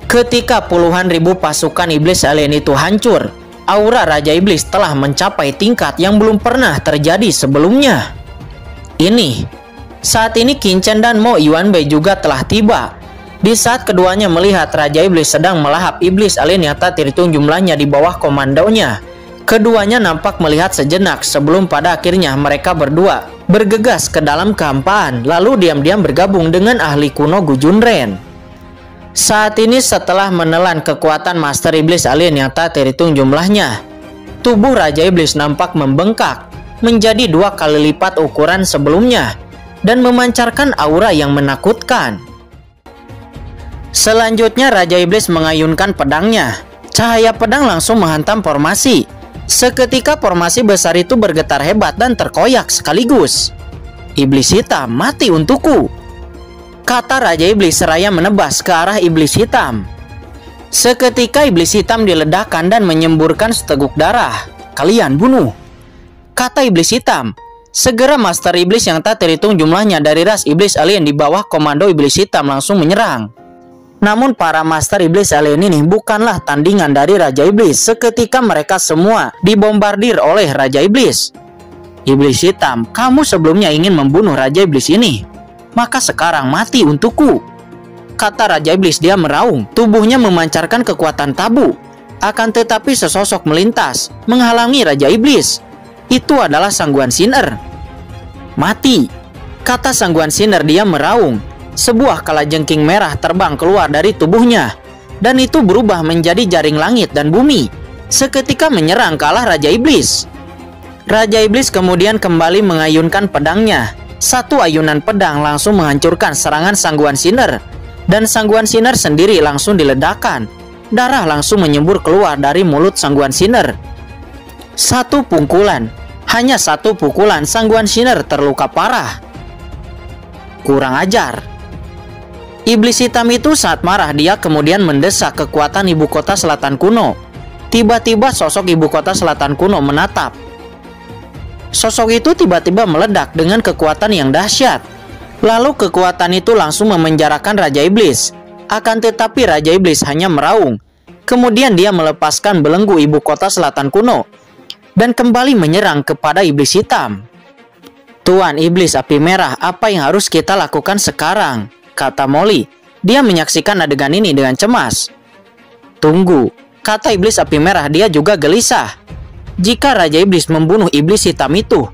Ketika puluhan ribu pasukan iblis alien itu hancur, aura Raja Iblis telah mencapai tingkat yang belum pernah terjadi sebelumnya. Saat ini Qin Chen dan Mo Yuanbei juga telah tiba. Di saat keduanya melihat Raja Iblis sedang melahap iblis alien yang tak terhitung jumlahnya di bawah komandonya, keduanya nampak melihat sejenak sebelum pada akhirnya mereka berdua bergegas ke dalam kehampaan, lalu diam-diam bergabung dengan ahli kuno Gu Junren. Saat ini setelah menelan kekuatan Master Iblis alien yang tak terhitung jumlahnya, tubuh Raja Iblis nampak membengkak menjadi 2 kali lipat ukuran sebelumnya dan memancarkan aura yang menakutkan. Selanjutnya Raja Iblis mengayunkan pedangnya. Cahaya pedang langsung menghantam formasi. Seketika formasi besar itu bergetar hebat dan terkoyak sekaligus. "Iblis hitam, mati untukku," kata Raja Iblis seraya menebas ke arah iblis hitam. Seketika iblis hitam diledakkan dan menyemburkan seteguk darah. "Kalian bunuh," kata iblis hitam. Segera Master Iblis yang tak terhitung jumlahnya dari ras iblis alien di bawah komando iblis hitam langsung menyerang. Namun para Master Iblis alien ini bukanlah tandingan dari Raja Iblis. Seketika mereka semua dibombardir oleh Raja Iblis. "Iblis hitam, kamu sebelumnya ingin membunuh Raja Iblis ini, maka sekarang mati untukku," kata Raja Iblis. Dia meraung, tubuhnya memancarkan kekuatan tabu. Akan tetapi sesosok melintas menghalangi Raja Iblis. Itu adalah Sangguan Sinner. "Mati," kata Sangguan Sinner. Dia meraung. Sebuah kalajengking merah terbang keluar dari tubuhnya, dan itu berubah menjadi jaring langit dan bumi. Seketika menyerang ke arah Raja Iblis. Raja Iblis kemudian kembali mengayunkan pedangnya. Satu ayunan pedang langsung menghancurkan serangan Sangguan Sinner, dan Sangguan Sinner sendiri langsung diledakkan. Darah langsung menyembur keluar dari mulut Sangguan Sinner. Satu pukulan, hanya satu pukulan, Sangguan Sinner terluka parah. "Kurang ajar." Iblis hitam itu saat marah, dia kemudian mendesak kekuatan ibu kota selatan kuno. Tiba-tiba sosok ibu kota selatan kuno menatap. Sosok itu tiba-tiba meledak dengan kekuatan yang dahsyat. Lalu kekuatan itu langsung memenjarakan Raja Iblis. Akan tetapi Raja Iblis hanya meraung. Kemudian dia melepaskan belenggu ibu kota selatan kuno dan kembali menyerang kepada iblis hitam. "Tuan Iblis Api Merah, apa yang harus kita lakukan sekarang?" kata Molly. Dia menyaksikan adegan ini dengan cemas. "Tunggu," kata Iblis Api Merah. Dia juga gelisah. Jika Raja Iblis membunuh iblis hitam itu,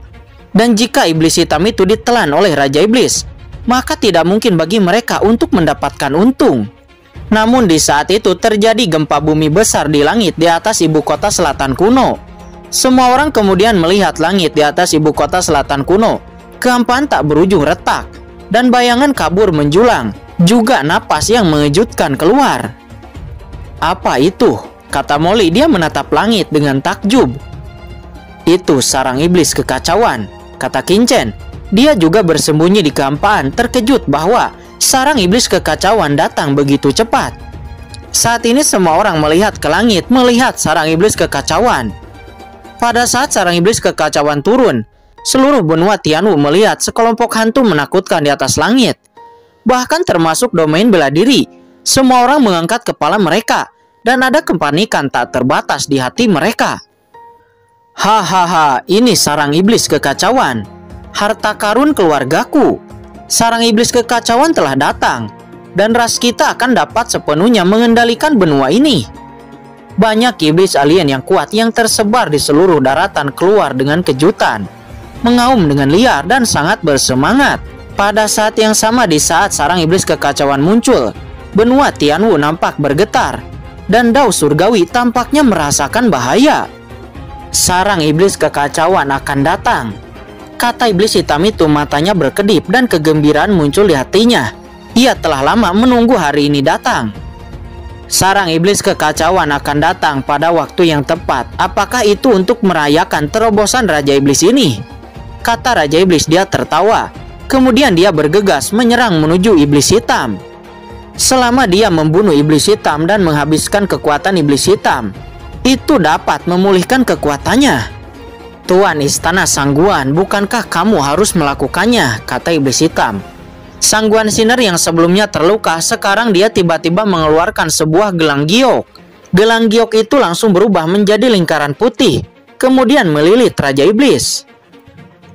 dan jika iblis hitam itu ditelan oleh Raja Iblis, maka tidak mungkin bagi mereka untuk mendapatkan untung. Namun di saat itu terjadi gempa bumi besar di langit di atas ibu kota selatan kuno. Semua orang kemudian melihat langit di atas ibu kota selatan kuno. Kehampaan tak berujung retak, dan bayangan kabur menjulang. Juga napas yang mengejutkan keluar. "Apa itu?" kata Molly. Dia menatap langit dengan takjub. "Itu sarang iblis kekacauan," kata Qin Chen. Dia juga bersembunyi di kehampaan, terkejut bahwa sarang iblis kekacauan datang begitu cepat. Saat ini semua orang melihat ke langit, melihat sarang iblis kekacauan. Pada saat sarang iblis kekacauan turun, seluruh benua Tianwu melihat sekelompok hantu menakutkan di atas langit. Bahkan termasuk domain bela diri. Semua orang mengangkat kepala mereka, dan ada kepanikan tak terbatas di hati mereka. "Hahaha, ini sarang iblis kekacauan. Harta karun keluargaku. Sarang iblis kekacauan telah datang, dan ras kita akan dapat sepenuhnya mengendalikan benua ini." Banyak iblis alien yang kuat yang tersebar di seluruh daratan keluar dengan kejutan, mengaum dengan liar dan sangat bersemangat. Pada saat yang sama, di saat sarang iblis kekacauan muncul, benua Tianwu nampak bergetar, dan Dao Surgawi tampaknya merasakan bahaya. "Sarang iblis kekacauan akan datang," kata iblis hitam itu. Matanya berkedip dan kegembiraan muncul di hatinya. Ia telah lama menunggu hari ini datang. Sarang iblis kekacauan akan datang pada waktu yang tepat. Apakah itu untuk merayakan terobosan Raja Iblis ini? Kata Raja Iblis. Dia tertawa. Kemudian dia bergegas menyerang menuju iblis hitam. Selama dia membunuh iblis hitam dan menghabiskan kekuatan iblis hitam, itu dapat memulihkan kekuatannya. "Tuan Istana Sangguan, bukankah kamu harus melakukannya?" kata iblis hitam. Sangguan Sinner yang sebelumnya terluka, sekarang dia tiba-tiba mengeluarkan sebuah gelang giok. Gelang giok itu langsung berubah menjadi lingkaran putih, kemudian melilit Raja Iblis.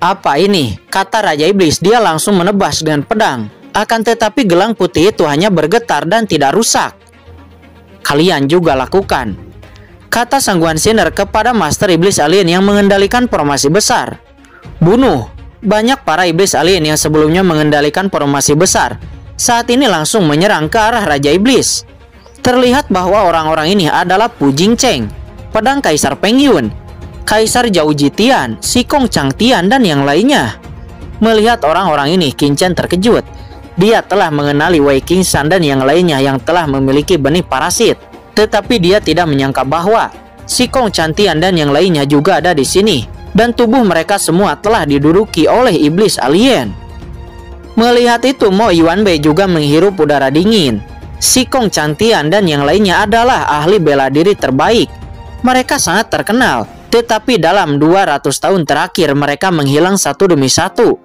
Apa ini? Kata Raja Iblis. Dia langsung menebas dengan pedang. Akan tetapi gelang putih itu hanya bergetar dan tidak rusak. Kalian juga lakukan, kata Sangguan Sinner kepada Master Iblis Alien yang mengendalikan formasi besar. Bunuh. Banyak para iblis alien yang sebelumnya mengendalikan formasi besar saat ini langsung menyerang ke arah Raja Iblis. Terlihat bahwa orang-orang ini adalah Pu Jingcheng, Pedang Kaisar Peng Yun, Kaisar Zhao Jitian, Shikong Changtian, dan yang lainnya. Melihat orang-orang ini, Qin Chen terkejut. Dia telah mengenali Wei Qingshan dan yang lainnya yang telah memiliki benih parasit. Tetapi dia tidak menyangka bahwa Shikong Changtian dan yang lainnya juga ada di sini. Dan tubuh mereka semua telah diduduki oleh iblis alien. Melihat itu, Mo Yuanbei juga menghirup udara dingin. Shikong Changtian dan yang lainnya adalah ahli bela diri terbaik. Mereka sangat terkenal, tetapi dalam 200 tahun terakhir mereka menghilang satu demi satu.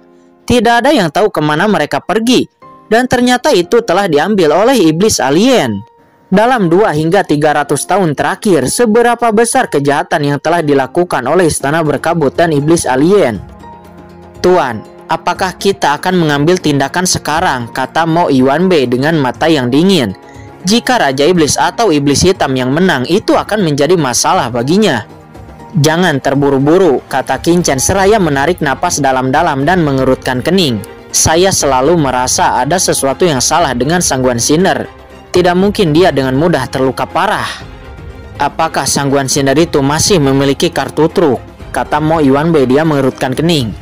Tidak ada yang tahu kemana mereka pergi, dan ternyata itu telah diambil oleh iblis alien. Dalam 2 hingga 300 tahun terakhir, seberapa besar kejahatan yang telah dilakukan oleh istana berkabut dan iblis alien? Tuan, apakah kita akan mengambil tindakan sekarang? Kata Mo Yuanbei dengan mata yang dingin. Jika Raja Iblis atau Iblis Hitam yang menang, itu akan menjadi masalah baginya. Jangan terburu-buru, kata Qin Chen seraya menarik napas dalam-dalam dan mengerutkan kening. Saya selalu merasa ada sesuatu yang salah dengan Sangguan Sinner. Tidak mungkin dia dengan mudah terluka parah. Apakah Sangguan Sinner itu masih memiliki kartu truk? Kata Mo Yuanbei, dia mengerutkan kening.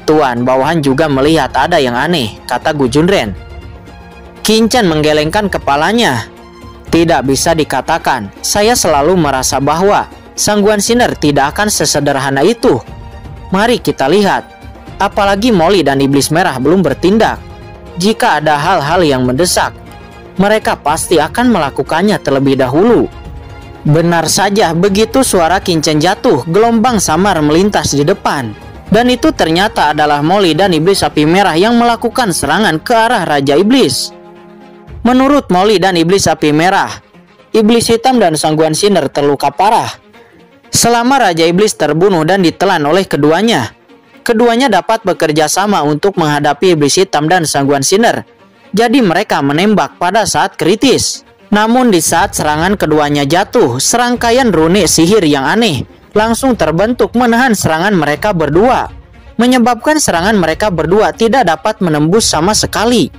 Tuan, bawahan juga melihat ada yang aneh, kata Gu Junren. Qin Chen menggelengkan kepalanya. Tidak bisa dikatakan. Saya selalu merasa bahwa Sangguan Sinner tidak akan sesederhana itu. Mari kita lihat. Apalagi Molly dan Iblis Merah belum bertindak. Jika ada hal-hal yang mendesak, mereka pasti akan melakukannya terlebih dahulu. Benar saja, begitu suara Qin Chen jatuh, gelombang samar melintas di depan. Dan itu ternyata adalah Molly dan Iblis Api Merah yang melakukan serangan ke arah Raja Iblis. Menurut Molly dan Iblis Api Merah, Iblis Hitam dan Sangguan Sinner terluka parah. Selama Raja Iblis terbunuh dan ditelan oleh keduanya, keduanya dapat bekerja sama untuk menghadapi Iblis Hitam dan Sangguan Sinner. Jadi mereka menembak pada saat kritis. Namun di saat serangan keduanya jatuh, serangkaian rune sihir yang aneh langsung terbentuk menahan serangan mereka berdua, menyebabkan serangan mereka berdua tidak dapat menembus sama sekali.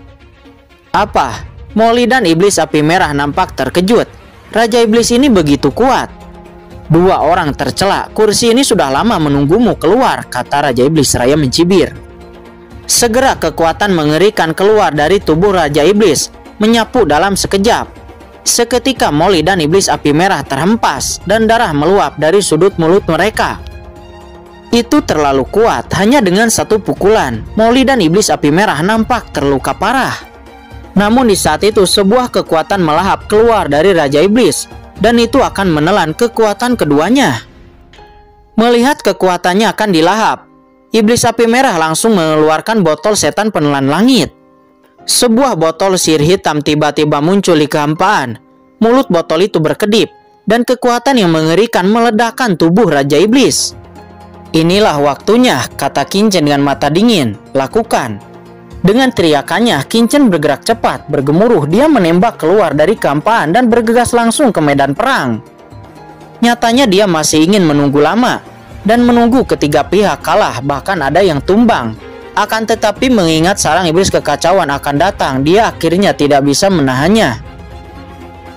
Apa? Molly dan Iblis Api Merah nampak terkejut. Raja Iblis ini begitu kuat. 2 orang tercela. Kursi ini sudah lama menunggumu keluar, kata Raja Iblis seraya mencibir. Segera kekuatan mengerikan keluar dari tubuh Raja Iblis, menyapu dalam sekejap. Seketika Molly dan Iblis Api Merah terhempas dan darah meluap dari sudut mulut mereka. Itu terlalu kuat, hanya dengan satu pukulan, Molly dan Iblis Api Merah nampak terluka parah. Namun di saat itu sebuah kekuatan melahap keluar dari Raja Iblis, dan itu akan menelan kekuatan keduanya. Melihat kekuatannya akan dilahap, Iblis Api Merah langsung mengeluarkan botol setan penelan langit. Sebuah botol sihir hitam tiba-tiba muncul di kehampaan. Mulut botol itu berkedip, dan kekuatan yang mengerikan meledakkan tubuh Raja Iblis. Inilah waktunya, kata Qin Chen dengan mata dingin. Lakukan. Dengan teriakannya, Qin Chen bergerak cepat, bergemuruh. Dia menembak keluar dari kehampaan dan bergegas langsung ke medan perang. Nyatanya dia masih ingin menunggu lama dan menunggu ketiga pihak kalah, bahkan ada yang tumbang. Akan tetapi mengingat sarang iblis kekacauan akan datang, dia akhirnya tidak bisa menahannya.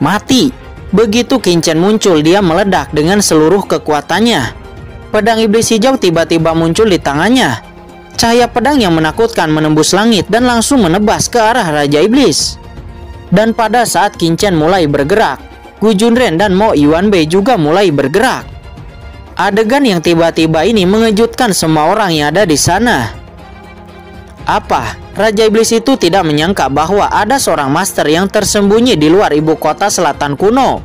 Mati. Begitu Qin Chen muncul, dia meledak dengan seluruh kekuatannya. Pedang iblis hijau tiba-tiba muncul di tangannya. Cahaya pedang yang menakutkan menembus langit dan langsung menebas ke arah Raja Iblis. Dan pada saat Qin Chen mulai bergerak, Gu Junren dan Mo Yuanbei juga mulai bergerak. Adegan yang tiba-tiba ini mengejutkan semua orang yang ada di sana. Apa? Raja Iblis itu tidak menyangka bahwa ada seorang master yang tersembunyi di luar ibu kota selatan kuno.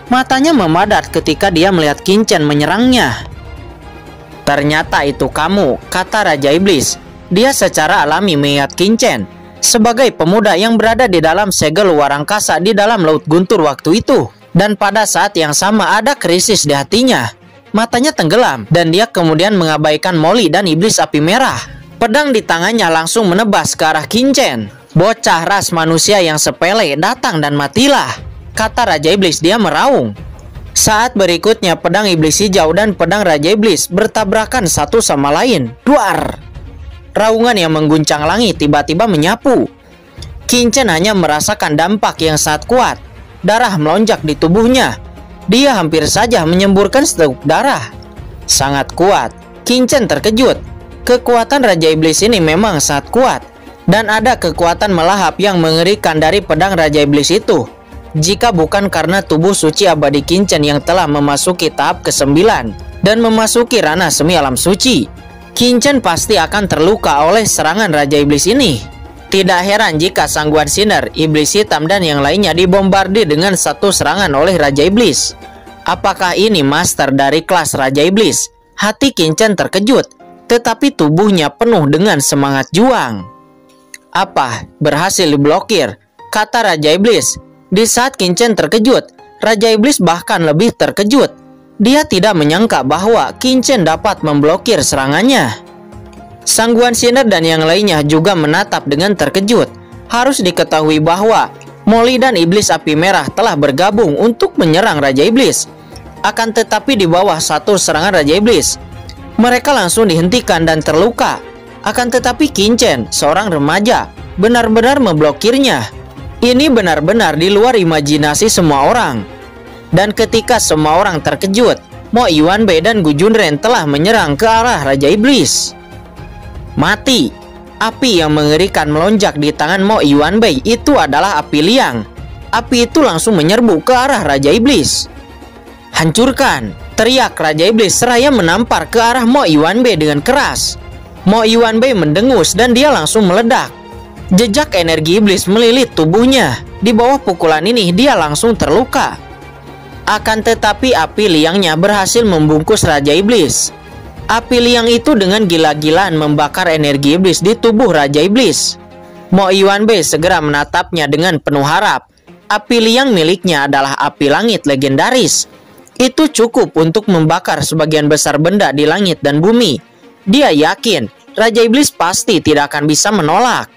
Matanya memadat ketika dia melihat Qin Chen menyerangnya. Ternyata itu kamu, kata Raja Iblis. Dia secara alami melihat Qingchen sebagai pemuda yang berada di dalam segel luar angkasa di dalam laut guntur waktu itu. Dan pada saat yang sama ada krisis di hatinya. Matanya tenggelam dan dia kemudian mengabaikan Molly dan iblis api merah. Pedang di tangannya langsung menebas ke arah Qingchen. "Bocah ras manusia yang sepele, datang dan matilah," kata Raja Iblis. Dia meraung. Saat berikutnya pedang iblis hijau dan pedang Raja Iblis bertabrakan satu sama lain. Duar! Raungan yang mengguncang langit tiba-tiba menyapu. Qingchen hanya merasakan dampak yang sangat kuat. Darah melonjak di tubuhnya. Dia hampir saja menyemburkan seteguk darah. Sangat kuat. Qingchen terkejut. Kekuatan Raja Iblis ini memang sangat kuat. Dan ada kekuatan melahap yang mengerikan dari pedang Raja Iblis itu. Jika bukan karena tubuh suci abadi Qingchen yang telah memasuki tahap ke-9 dan memasuki ranah semi alam suci, Qingchen pasti akan terluka oleh serangan Raja Iblis ini. Tidak heran jika Sangguan Sinar, Iblis Hitam dan yang lainnya dibombardir dengan satu serangan oleh Raja Iblis. Apakah ini master dari kelas Raja Iblis? Hati Qingchen terkejut, tetapi tubuhnya penuh dengan semangat juang. "Apa? Berhasil diblokir?" kata Raja Iblis. Di saat Qingchen terkejut, Raja Iblis bahkan lebih terkejut. Dia tidak menyangka bahwa Qingchen dapat memblokir serangannya. Sangguan Sinar dan yang lainnya juga menatap dengan terkejut. Harus diketahui bahwa Molly dan iblis api merah telah bergabung untuk menyerang Raja Iblis. Akan tetapi di bawah satu serangan Raja Iblis, mereka langsung dihentikan dan terluka. Akan tetapi Qingchen, seorang remaja, benar-benar memblokirnya. Ini benar-benar di luar imajinasi semua orang. Dan ketika semua orang terkejut, Mo Yuanbei dan Gu Junren telah menyerang ke arah Raja Iblis. Mati. Api yang mengerikan melonjak di tangan Mo Yuanbei itu adalah api liang. Api itu langsung menyerbu ke arah Raja Iblis. "Hancurkan!" teriak Raja Iblis seraya menampar ke arah Mo Yuanbei dengan keras. Mo Yuanbei mendengus dan dia langsung meledak. Jejak energi iblis melilit tubuhnya. Di bawah pukulan ini dia langsung terluka. Akan tetapi api liangnya berhasil membungkus Raja Iblis. Api liang itu dengan gila-gilaan membakar energi iblis di tubuh Raja Iblis. Mo Yuanbei segera menatapnya dengan penuh harap. Api liang miliknya adalah api langit legendaris. Itu cukup untuk membakar sebagian besar benda di langit dan bumi. Dia yakin Raja Iblis pasti tidak akan bisa menolak.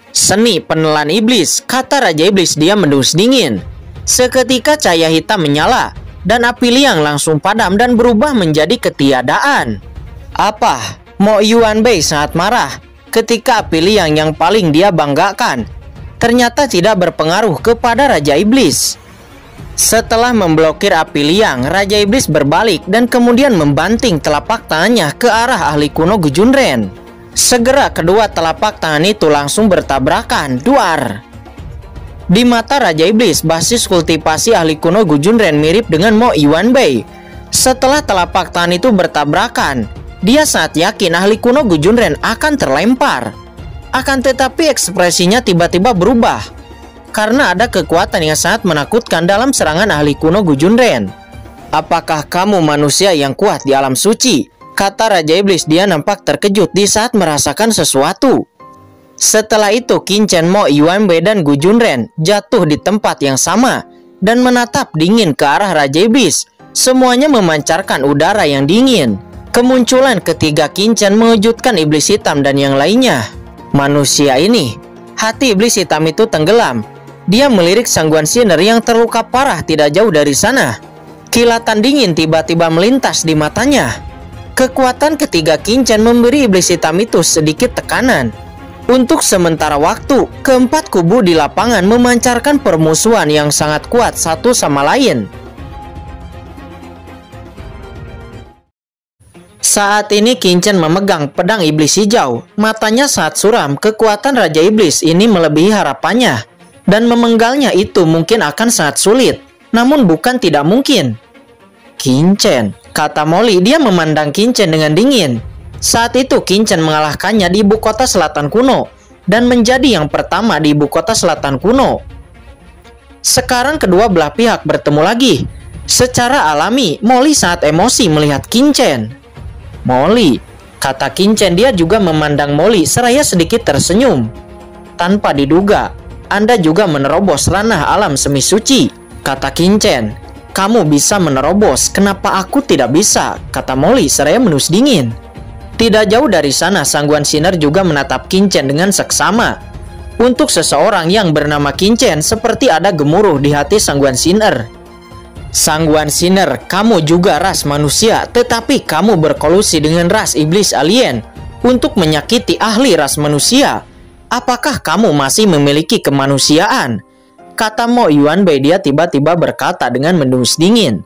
"Seni penelan iblis," kata Raja Iblis. Dia mendus dingin. Seketika cahaya hitam menyala dan api liang langsung padam dan berubah menjadi ketiadaan. Apa? Mo Yuanbei sangat marah ketika api liang yang paling dia banggakan ternyata tidak berpengaruh kepada Raja Iblis. Setelah memblokir api liang, Raja Iblis berbalik dan kemudian membanting telapak tangannya ke arah ahli kuno Gu Junren. Segera kedua telapak tangan itu langsung bertabrakan. Duar! Di mata Raja Iblis, basis kultivasi ahli kuno Gu Junren mirip dengan Mo Yuanbei. Setelah telapak tangan itu bertabrakan, dia sangat yakin ahli kuno Gu Junren akan terlempar. Akan tetapi ekspresinya tiba-tiba berubah karena ada kekuatan yang sangat menakutkan dalam serangan ahli kuno Gu Junren. "Apakah kamu manusia yang kuat di alam suci?" kata Raja Iblis. Dia nampak terkejut di saat merasakan sesuatu. Setelah itu Qingchen, Mo Yuanbei dan Gu Junren jatuh di tempat yang sama dan menatap dingin ke arah Raja Iblis. Semuanya memancarkan udara yang dingin. Kemunculan ketiga Qingchen mengejutkan iblis hitam dan yang lainnya. Manusia ini, hati iblis hitam itu tenggelam. Dia melirik Sangguan Sinar yang terluka parah tidak jauh dari sana. Kilatan dingin tiba-tiba melintas di matanya. Kekuatan ketiga Qingchen memberi iblis hitam itu sedikit tekanan. Untuk sementara waktu, keempat kubu di lapangan memancarkan permusuhan yang sangat kuat satu sama lain. Saat ini Qingchen memegang pedang iblis hijau. Matanya sangat suram. Kekuatan Raja Iblis ini melebihi harapannya. Dan memenggalnya itu mungkin akan sangat sulit. Namun bukan tidak mungkin. "Qingchen," kata Molly. Dia memandang Qingchen dengan dingin. Saat itu Qingchen mengalahkannya di ibu kota selatan kuno dan menjadi yang pertama di ibu kota selatan kuno. Sekarang kedua belah pihak bertemu lagi. Secara alami, Molly sangat emosi melihat Qingchen. "Molly, Kata Qin-Chen. Dia juga memandang Molly seraya sedikit tersenyum. Tanpa diduga, Anda juga menerobos ranah alam semi suci, kata Qin-Chen. Kamu bisa menerobos, kenapa aku tidak bisa? Kata Molly seraya menus dingin. Tidak jauh dari sana, Sangguan Sinner juga menatap Qin-Chen dengan seksama. Untuk seseorang yang bernama Qin-Chen, seperti ada gemuruh di hati Sangguan Sinner. Sangguan Sinner, kamu juga ras manusia, tetapi kamu berkolusi dengan ras iblis alien untuk menyakiti ahli ras manusia. Apakah kamu masih memiliki kemanusiaan? Kata Mo Yuanbei. Dia tiba-tiba berkata dengan mendengus dingin.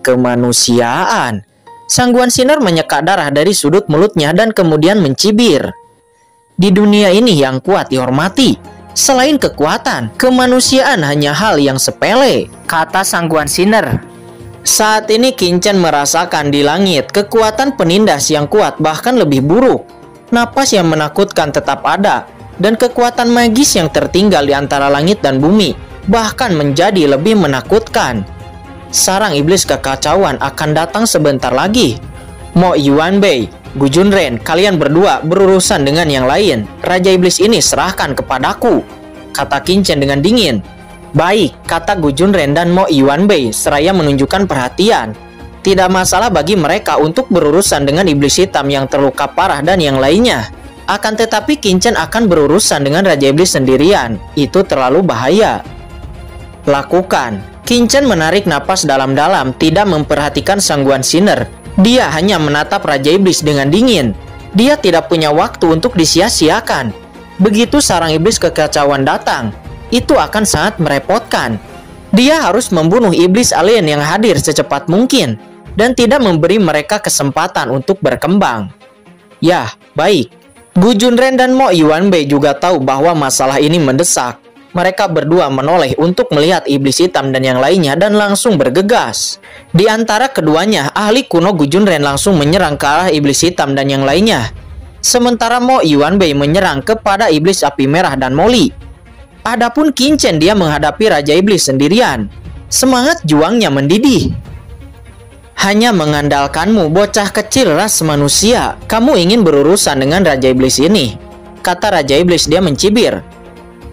Kemanusiaan? Sangguan Sinner menyeka darah dari sudut mulutnya dan kemudian mencibir. Di dunia ini yang kuat dihormati. Selain kekuatan, kemanusiaan hanya hal yang sepele, kata Sangguan Sinner. Saat ini Qin-Chen merasakan di langit kekuatan penindas yang kuat, bahkan lebih buruk. Napas yang menakutkan tetap ada, dan kekuatan magis yang tertinggal di antara langit dan bumi bahkan menjadi lebih menakutkan. Sarang iblis kekacauan akan datang sebentar lagi. Mo Yuanbei, Gu Junren, kalian berdua berurusan dengan yang lain. Raja iblis ini serahkan kepadaku, kata Qin-Chen dengan dingin. Baik, kata Gu Junren dan Mo Yuanbei seraya menunjukkan perhatian. Tidak masalah bagi mereka untuk berurusan dengan iblis hitam yang terluka parah dan yang lainnya. Akan tetapi Qin-Chen akan berurusan dengan Raja Iblis sendirian. Itu terlalu bahaya. Lakukan. Qin-Chen menarik napas dalam-dalam, tidak memperhatikan Sangguan Sinner. Dia hanya menatap Raja Iblis dengan dingin. Dia tidak punya waktu untuk disia-siakan. Begitu sarang iblis kekacauan datang, itu akan sangat merepotkan. Dia harus membunuh iblis alien yang hadir secepat mungkin dan tidak memberi mereka kesempatan untuk berkembang. Ya, baik. Gu Junren dan Mo Yuanbei juga tahu bahwa masalah ini mendesak. Mereka berdua menoleh untuk melihat iblis hitam dan yang lainnya dan langsung bergegas. Di antara keduanya, ahli kuno Gu Junren langsung menyerang ke arah iblis hitam dan yang lainnya. Sementara Mo Yuanbei menyerang kepada iblis api merah dan Molly. Adapun Qin-Chen, dia menghadapi Raja Iblis sendirian. Semangat juangnya mendidih. Hanya mengandalkanmu, bocah kecil ras manusia. Kamu ingin berurusan dengan Raja Iblis ini, kata Raja Iblis. Dia mencibir.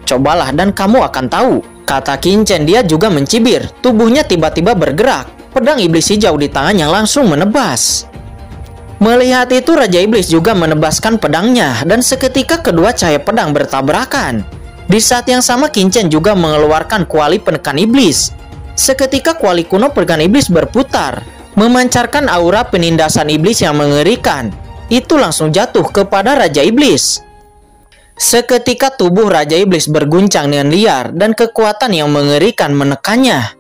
Cobalah dan kamu akan tahu, kata Qin-Chen. Dia juga mencibir. Tubuhnya tiba-tiba bergerak. Pedang iblis hijau di tangannya langsung menebas. Melihat itu, Raja Iblis juga menebaskan pedangnya dan seketika kedua cahaya pedang bertabrakan. Di saat yang sama Qin-Chen juga mengeluarkan kuali penekan iblis. Seketika kuali kuno penekan iblis berputar, memancarkan aura penindasan iblis yang mengerikan. Itu langsung jatuh kepada Raja Iblis. Seketika tubuh Raja Iblis berguncang dengan liar dan kekuatan yang mengerikan menekannya.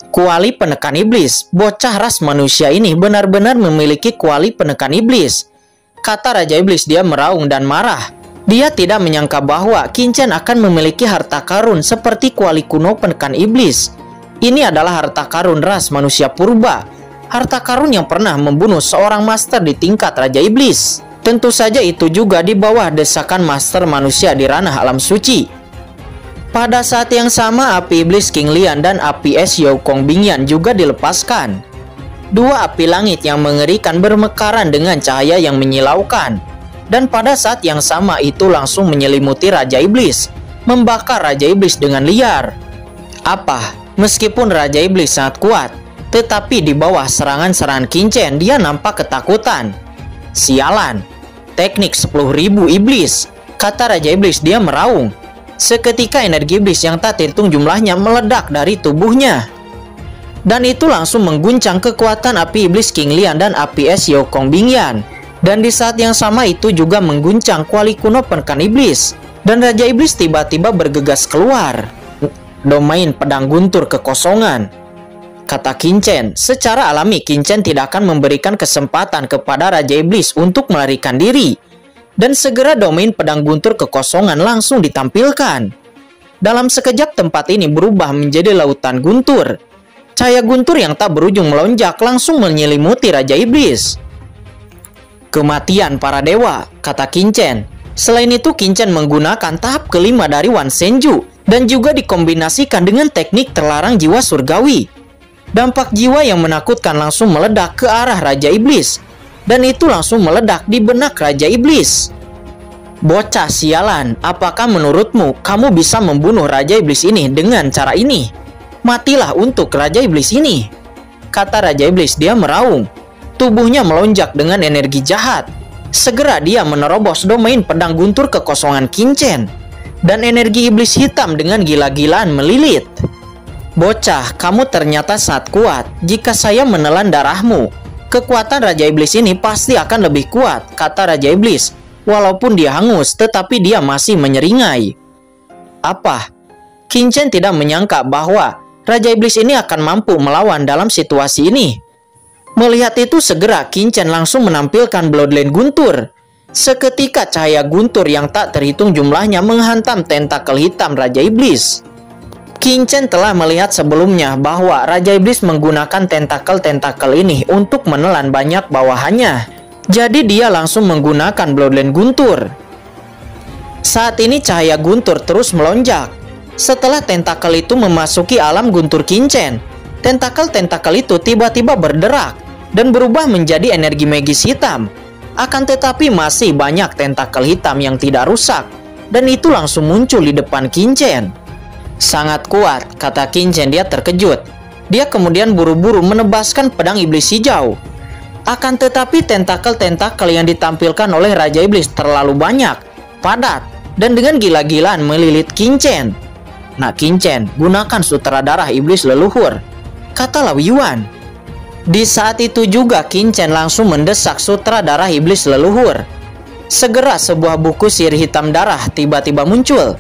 Kuali penekan iblis, bocah ras manusia ini benar-benar memiliki kuali penekan iblis, kata Raja Iblis. Dia meraung dan marah. Dia tidak menyangka bahwa Qin-Chen akan memiliki harta karun seperti kuali kuno penekan iblis. Ini adalah harta karun ras manusia purba, harta karun yang pernah membunuh seorang master di tingkat Raja Iblis. Tentu saja itu juga di bawah desakan master manusia di ranah alam suci. Pada saat yang sama, api iblis King Lian dan api es Yao Kong Bingyan juga dilepaskan. Dua api langit yang mengerikan bermekaran dengan cahaya yang menyilaukan. Dan pada saat yang sama itu langsung menyelimuti Raja Iblis, membakar Raja Iblis dengan liar. Apa? Meskipun Raja Iblis sangat kuat, tetapi di bawah serangan-serangan Qin-Chen dia nampak ketakutan. Sialan, teknik 10.000 iblis, kata Raja Iblis. Dia meraung. Seketika energi iblis yang tak terhitung jumlahnya meledak dari tubuhnya. Dan itu langsung mengguncang kekuatan api iblis King Lian dan api es Yao Kong Bingyan. Dan di saat yang sama itu juga mengguncang kuali kuno penekan iblis. Dan Raja Iblis tiba-tiba bergegas keluar. Domain pedang guntur kekosongan, kata Qin-Chen. Secara alami Qin-Chen tidak akan memberikan kesempatan kepada Raja Iblis untuk melarikan diri. Dan segera domain pedang guntur kekosongan langsung ditampilkan. Dalam sekejap tempat ini berubah menjadi lautan guntur. Cahaya guntur yang tak berujung melonjak langsung menyelimuti Raja Iblis. Kematian para dewa, kata Qin-Chen. Selain itu Qin-Chen menggunakan tahap kelima dari Wan Senju dan juga dikombinasikan dengan teknik terlarang jiwa surgawi. Dampak jiwa yang menakutkan langsung meledak ke arah Raja Iblis. dan itu langsung meledak di benak Raja Iblis. Bocah sialan, apakah menurutmu kamu bisa membunuh Raja Iblis ini dengan cara ini? Matilah untuk Raja Iblis ini, kata Raja Iblis. Dia meraung. Tubuhnya melonjak dengan energi jahat. Segera dia menerobos domain pedang guntur kekosongan Qin-Chen, dan energi iblis hitam dengan gila-gilaan melilit. Bocah, kamu ternyata sangat kuat. Jika saya menelan darahmu, kekuatan Raja Iblis ini pasti akan lebih kuat, kata Raja Iblis. Walaupun dia hangus, tetapi dia masih menyeringai. Apa? Qin-Chen tidak menyangka bahwa Raja Iblis ini akan mampu melawan dalam situasi ini. Melihat itu, segera Qin-Chen langsung menampilkan Bloodline Guntur. Seketika cahaya guntur yang tak terhitung jumlahnya menghantam tentakel hitam Raja Iblis. Qin-Chen telah melihat sebelumnya bahwa Raja Iblis menggunakan tentakel-tentakel ini untuk menelan banyak bawahannya. Jadi dia langsung menggunakan Bloodline Guntur. Saat ini cahaya guntur terus melonjak. Setelah tentakel itu memasuki alam guntur Qin-Chen, tentakel-tentakel itu tiba-tiba berderak dan berubah menjadi energi magis hitam. Akan tetapi masih banyak tentakel hitam yang tidak rusak, dan itu langsung muncul di depan Qin-Chen. Sangat kuat, kata Qin-Chen. Dia terkejut. Dia kemudian buru-buru menebaskan pedang iblis hijau. Akan tetapi tentakel-tentakel yang ditampilkan oleh Raja Iblis terlalu banyak, padat, dan dengan gila-gilaan melilit Qin-Chen. Nah Qin-Chen, gunakan sutra darah iblis leluhur, kata Lao Yuan. Di saat itu juga Qin-Chen langsung mendesak sutra darah iblis leluhur. Segera sebuah buku sihir hitam darah tiba-tiba muncul.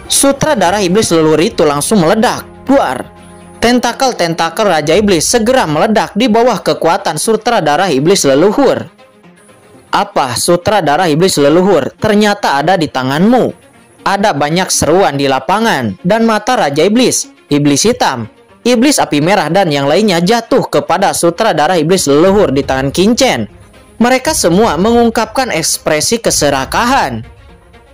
Sutra darah iblis leluhur itu langsung meledak. Duar. Tentakel-tentakel Raja Iblis segera meledak di bawah kekuatan sutra darah iblis leluhur. Apa sutra darah iblis leluhur ternyata ada di tanganmu? Ada banyak seruan di lapangan, dan mata Raja Iblis, iblis hitam, iblis api merah, dan yang lainnya jatuh kepada sutra darah iblis leluhur di tangan Qin-Chen. Mereka semua mengungkapkan ekspresi keserakahan.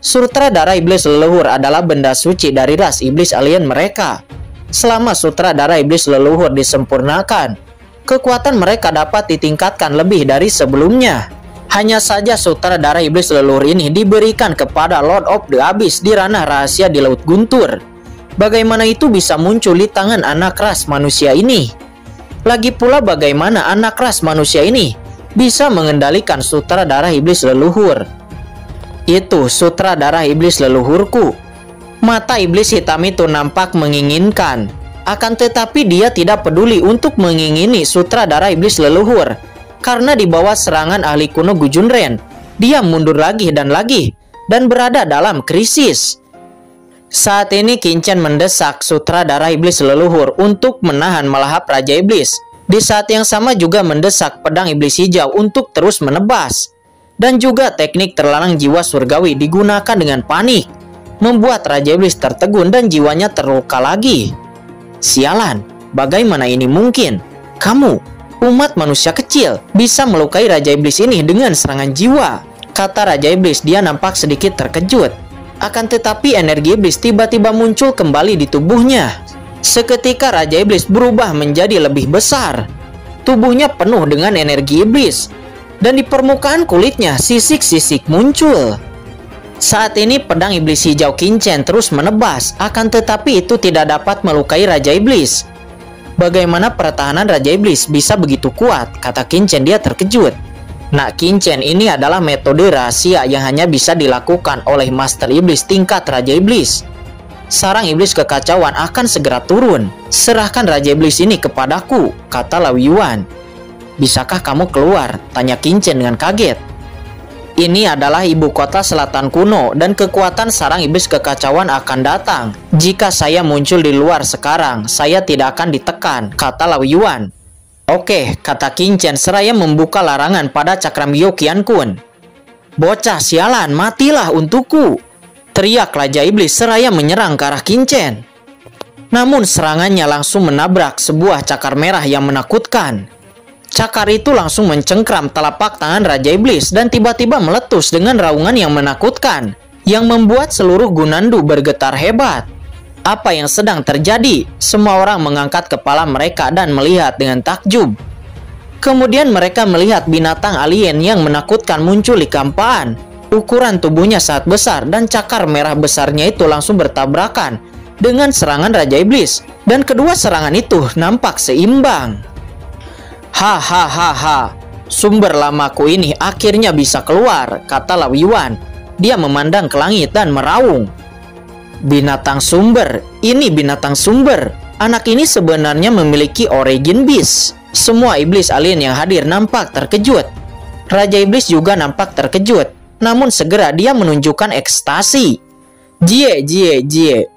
Sutra darah iblis leluhur adalah benda suci dari ras iblis alien mereka. Selama sutra darah iblis leluhur disempurnakan, kekuatan mereka dapat ditingkatkan lebih dari sebelumnya. Hanya saja sutra darah iblis leluhur ini diberikan kepada Lord of the Abyss di ranah rahasia di Laut Guntur. Bagaimana itu bisa muncul di tangan anak ras manusia ini? Lagi pula bagaimana anak ras manusia ini bisa mengendalikan sutra darah iblis leluhur? Itu sutra darah iblis leluhurku. Mata iblis hitam itu nampak menginginkan. Akan tetapi dia tidak peduli untuk mengingini sutra darah iblis leluhur. Karena di bawah serangan ahli kuno Gu Junren, dia mundur lagi dan berada dalam krisis. Saat ini Qin-Chen mendesak sutra darah iblis leluhur untuk menahan melahap Raja Iblis. Di saat yang sama juga mendesak pedang iblis hijau untuk terus menebas. Dan juga teknik terlarang jiwa surgawi digunakan dengan panik, membuat Raja Iblis tertegun dan jiwanya terluka lagi. Sialan, bagaimana ini mungkin? Kamu, umat manusia kecil, bisa melukai Raja Iblis ini dengan serangan jiwa, kata Raja Iblis. Dia nampak sedikit terkejut. Akan tetapi energi iblis tiba-tiba muncul kembali di tubuhnya. Seketika Raja Iblis berubah menjadi lebih besar. Tubuhnya penuh dengan energi iblis, dan di permukaan kulitnya sisik-sisik muncul. Saat ini pedang iblis hijau Qin-Chen terus menebas, akan tetapi itu tidak dapat melukai Raja Iblis. Bagaimana pertahanan Raja Iblis bisa begitu kuat, kata Qin-Chen. Dia terkejut. Nah, Qin-Chen, ini adalah metode rahasia yang hanya bisa dilakukan oleh Master Iblis tingkat Raja Iblis. Sarang iblis kekacauan akan segera turun. Serahkan Raja Iblis ini kepadaku, kata Lao Yuan. Bisakah kamu keluar? Tanya Qin-Chen dengan kaget. Ini adalah ibu kota selatan kuno dan kekuatan sarang iblis kekacauan akan datang. Jika saya muncul di luar sekarang, saya tidak akan ditekan, kata Lao Yuan. Oke, kata Qin-Chen seraya membuka larangan pada cakram Gyo Qian-kun. Bocah sialan, matilah untukku, teriak Raja Iblis seraya menyerang ke arah Qin-Chen. Namun serangannya langsung menabrak sebuah cakar merah yang menakutkan. Cakar itu langsung mencengkram telapak tangan Raja Iblis dan tiba-tiba meletus dengan raungan yang menakutkan, yang membuat seluruh Gunandu bergetar hebat. Apa yang sedang terjadi? Semua orang mengangkat kepala mereka dan melihat dengan takjub. Kemudian mereka melihat binatang alien yang menakutkan muncul di kampaan. Ukuran tubuhnya sangat besar dan cakar merah besarnya itu langsung bertabrakan dengan serangan Raja Iblis. Dan kedua serangan itu nampak seimbang. Hahaha, sumber lamaku ini akhirnya bisa keluar, kata Lao Yuan. Dia memandang ke langit dan meraung. Binatang sumber, ini binatang sumber. Anak ini sebenarnya memiliki origin beast. Semua iblis alien yang hadir nampak terkejut. Raja Iblis juga nampak terkejut. Namun segera dia menunjukkan ekstasi. Jie,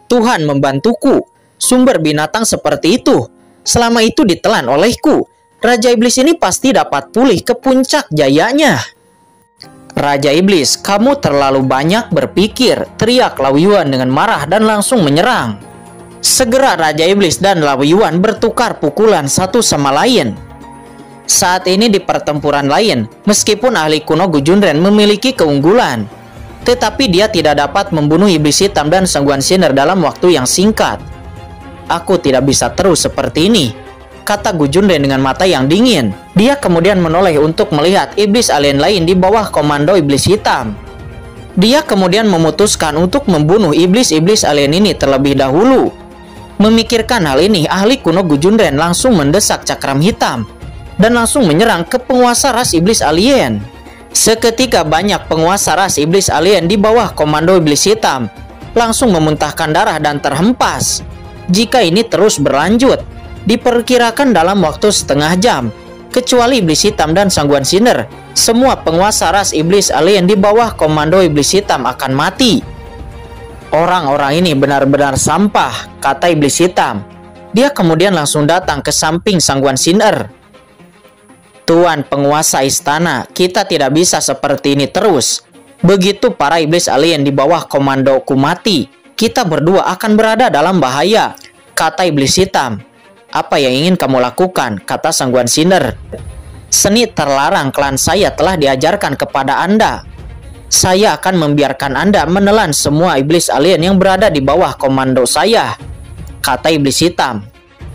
Tuhan membantuku. Sumber binatang seperti itu selama itu ditelan olehku. Raja Iblis ini pasti dapat pulih ke puncak jayanya. Raja Iblis, kamu terlalu banyak berpikir, teriak Lao Yuan dengan marah dan langsung menyerang. Segera Raja Iblis dan Lao Yuan bertukar pukulan satu sama lain. Saat ini di pertempuran lain, meskipun ahli kuno Gu Junren memiliki keunggulan, tetapi dia tidak dapat membunuh iblis hitam dan Sangguan Sinner dalam waktu yang singkat. Aku tidak bisa terus seperti ini, kata Gu Junren dengan mata yang dingin. Dia kemudian menoleh untuk melihat iblis alien lain di bawah komando iblis hitam. Dia kemudian memutuskan untuk membunuh iblis-iblis alien ini terlebih dahulu. Memikirkan hal ini, ahli kuno Gu Junren langsung mendesak cakram hitam dan langsung menyerang ke penguasa ras iblis alien. Seketika banyak penguasa ras iblis alien di bawah komando iblis hitam langsung memuntahkan darah dan terhempas. Jika ini terus berlanjut, diperkirakan dalam waktu setengah jam, kecuali iblis hitam dan Sangguan Sinner, semua penguasa ras iblis alien di bawah komando iblis hitam akan mati. Orang-orang ini benar-benar sampah, kata iblis hitam. Dia kemudian langsung datang ke samping Sangguan Sinner. Tuan penguasa istana, kita tidak bisa seperti ini terus. Begitu para iblis alien di bawah komandoku mati, kita berdua akan berada dalam bahaya, kata iblis hitam. Apa yang ingin kamu lakukan, kata Sangguan Sinner. Seni terlarang klan saya telah diajarkan kepada Anda. Saya akan membiarkan Anda menelan semua iblis alien yang berada di bawah komando saya, kata iblis hitam.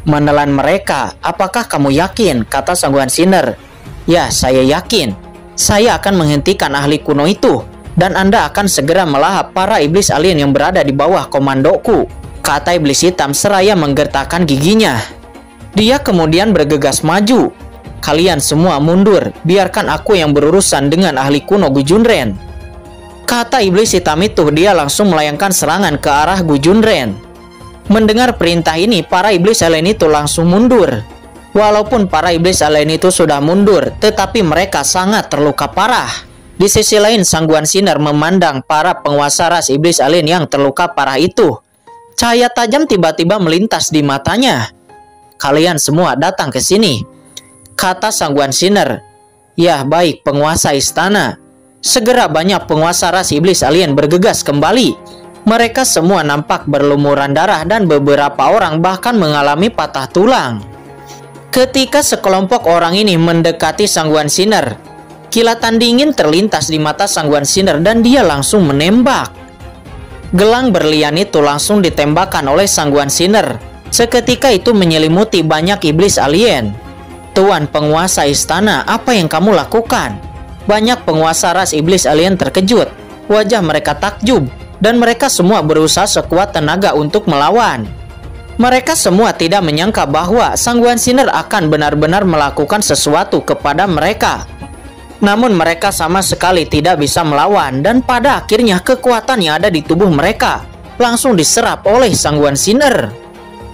Menelan mereka, apakah kamu yakin, kata Sangguan Sinner. Ya, saya yakin. Saya akan menghentikan ahli kuno itu, dan Anda akan segera melahap para iblis alien yang berada di bawah komandoku, kata iblis hitam seraya menggertakkan giginya. Dia kemudian bergegas maju. Kalian semua mundur, biarkan aku yang berurusan dengan ahli kuno Gu Junren, kata iblis hitam itu. Dia langsung melayangkan serangan ke arah Gu Junren. Mendengar perintah ini, para iblis alien itu langsung mundur. Walaupun para iblis alien itu sudah mundur, tetapi mereka sangat terluka parah. Di sisi lain, Sangguan Sinner memandang para penguasa ras iblis alien yang terluka parah itu. Cahaya tajam tiba-tiba melintas di matanya. Kalian semua datang ke sini, kata Sangguan Sinner. Ya, baik penguasa istana. Segera banyak penguasa ras iblis alien bergegas kembali. Mereka semua nampak berlumuran darah dan beberapa orang bahkan mengalami patah tulang. Ketika sekelompok orang ini mendekati Sangguan Sinner, kilatan dingin terlintas di mata Sangguan Sinner dan dia langsung menembak. Gelang berlian itu langsung ditembakkan oleh Sangguan Sinner. Seketika itu menyelimuti banyak iblis alien. Tuan penguasa istana, apa yang kamu lakukan? Banyak penguasa ras iblis alien terkejut. Wajah mereka takjub. Dan mereka semua berusaha sekuat tenaga untuk melawan. Mereka semua tidak menyangka bahwa Sangguan Sinner akan benar-benar melakukan sesuatu kepada mereka. Namun mereka sama sekali tidak bisa melawan, dan pada akhirnya kekuatan yang ada di tubuh mereka langsung diserap oleh Sangguan Sinner.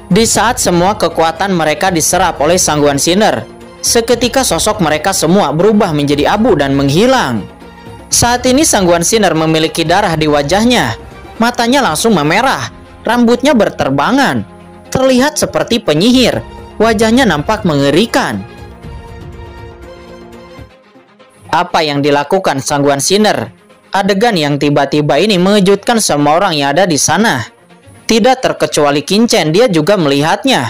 Di saat semua kekuatan mereka diserap oleh Sangguan Sinner, seketika sosok mereka semua berubah menjadi abu dan menghilang. Saat ini Sangguan Sinner memiliki darah di wajahnya. Matanya langsung memerah, rambutnya berterbangan, terlihat seperti penyihir. Wajahnya nampak mengerikan. Apa yang dilakukan Sangguan Sinner? Adegan yang tiba-tiba ini mengejutkan semua orang yang ada di sana. Tidak terkecuali Kincen, dia juga melihatnya.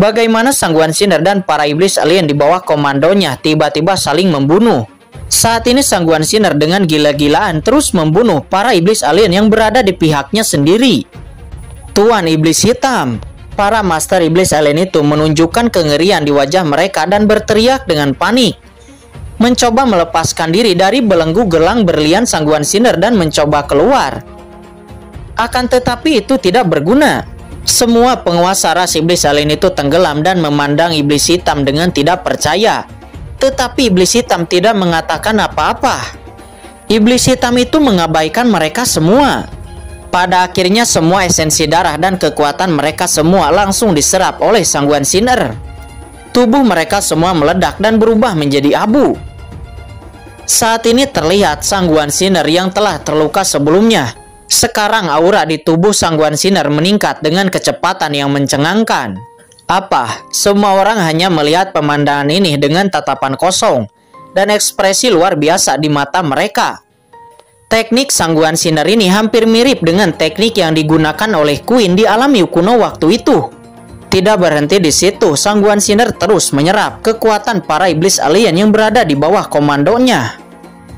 Bagaimana Sangguan Sinner dan para iblis alien di bawah komandonya tiba-tiba saling membunuh. Saat ini Sangguan Sinner dengan gila-gilaan terus membunuh para iblis alien yang berada di pihaknya sendiri. Tuan iblis hitam, Para master iblis alien itu menunjukkan kengerian di wajah mereka dan berteriak dengan panik. Mencoba melepaskan diri dari belenggu gelang berlian Sangguan Sinner dan mencoba keluar. Akan tetapi itu tidak berguna. Semua penguasa ras iblis alien itu tenggelam dan memandang iblis hitam dengan tidak percaya. Tetapi iblis hitam tidak mengatakan apa-apa. Iblis hitam itu mengabaikan mereka semua. Pada akhirnya semua esensi darah dan kekuatan mereka semua langsung diserap oleh Sangguan Sinner. Tubuh mereka semua meledak dan berubah menjadi abu. Saat ini terlihat Sangguan Sinner yang telah terluka sebelumnya. Sekarang aura di tubuh Sangguan Sinner meningkat dengan kecepatan yang mencengangkan. Apa? Semua orang hanya melihat pemandangan ini dengan tatapan kosong dan ekspresi luar biasa di mata mereka. Teknik Sangguan Sinner ini hampir mirip dengan teknik yang digunakan oleh Queen di alam kuno waktu itu. Tidak berhenti di situ, Sangguan Sinner terus menyerap kekuatan para iblis alien yang berada di bawah komandonya.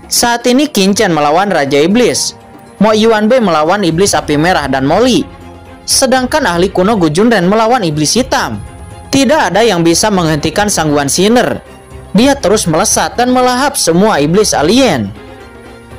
Saat ini Qin Chen melawan Raja Iblis, Mo Yuanbei melawan Iblis Api Merah dan Molly. Sedangkan ahli kuno Gu Junren melawan Iblis Hitam. Tidak ada yang bisa menghentikan Sangguan Sinner. Dia terus melesat dan melahap semua iblis alien.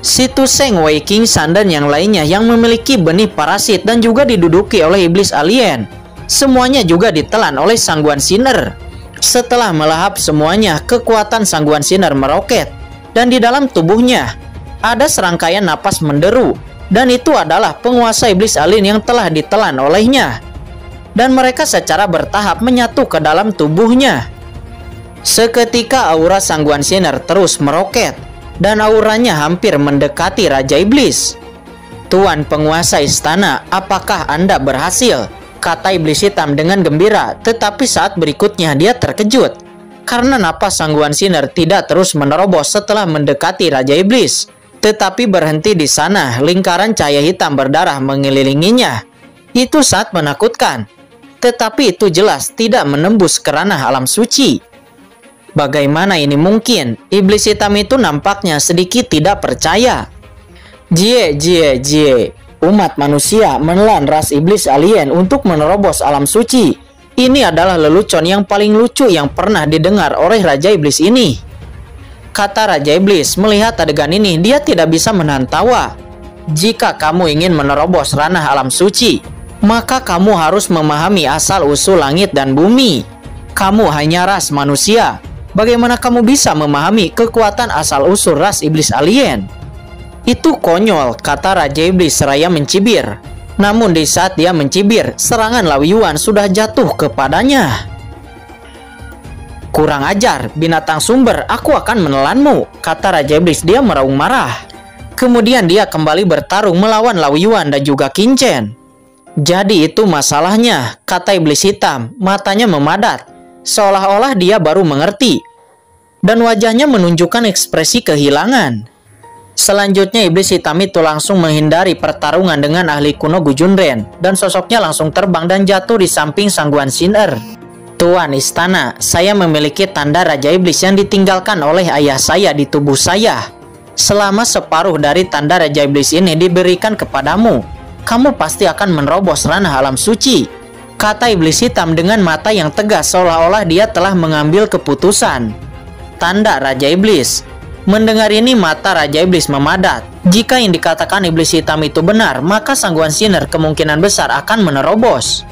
Situ Seng Wei King San dan yang lainnya yang memiliki benih parasit dan juga diduduki oleh iblis alien. Semuanya juga ditelan oleh Sangguan Sinner. Setelah melahap semuanya, kekuatan Sangguan Sinner meroket. Dan di dalam tubuhnya, ada serangkaian napas menderu. Dan itu adalah penguasa iblis alien yang telah ditelan olehnya. Dan mereka secara bertahap menyatu ke dalam tubuhnya. Seketika aura Sangguan Sinner terus meroket. Dan auranya hampir mendekati Raja Iblis. Tuan penguasa istana, apakah Anda berhasil? Kata Iblis Hitam dengan gembira, tetapi saat berikutnya dia terkejut. Karena napas Sangguan Sinner tidak terus menerobos setelah mendekati Raja Iblis. Tetapi berhenti di sana, lingkaran cahaya hitam berdarah mengelilinginya. Itu sangat menakutkan. Tetapi itu jelas tidak menembus ke ranah alam suci. Bagaimana ini mungkin? Iblis hitam itu nampaknya sedikit tidak percaya. Jie. Umat manusia menelan ras iblis alien untuk menerobos alam suci. Ini adalah lelucon yang paling lucu yang pernah didengar oleh Raja Iblis ini. Kata Raja Iblis, melihat adegan ini dia tidak bisa menahan tawa. Jika kamu ingin menerobos ranah alam suci, maka kamu harus memahami asal-usul langit dan bumi. Kamu hanya ras manusia. Bagaimana kamu bisa memahami kekuatan asal-usul ras iblis alien? Itu konyol, kata Raja Iblis seraya mencibir. Namun di saat dia mencibir, serangan Lao Yuan sudah jatuh kepadanya. Kurang ajar, binatang sumber, aku akan menelanmu, kata Raja Iblis. Dia meraung marah. Kemudian dia kembali bertarung melawan Lao Yuan dan juga Qin Chen. Jadi itu masalahnya, kata Iblis Hitam, matanya memadat. Seolah-olah dia baru mengerti. Dan wajahnya menunjukkan ekspresi kehilangan. Selanjutnya Iblis Hitam itu langsung menghindari pertarungan dengan ahli kuno Gu Junren. Dan sosoknya langsung terbang dan jatuh di samping Sangguan Sinner. Tuan istana, saya memiliki tanda Raja Iblis yang ditinggalkan oleh ayah saya di tubuh saya. Selama separuh dari tanda Raja Iblis ini diberikan kepadamu, kamu pasti akan menerobos ranah alam suci. Kata Iblis Hitam dengan mata yang tegas seolah-olah dia telah mengambil keputusan. Tanda Raja Iblis. Mendengar ini mata Raja Iblis memadat. Jika yang dikatakan Iblis Hitam itu benar, maka Sangguan Sinner kemungkinan besar akan menerobos.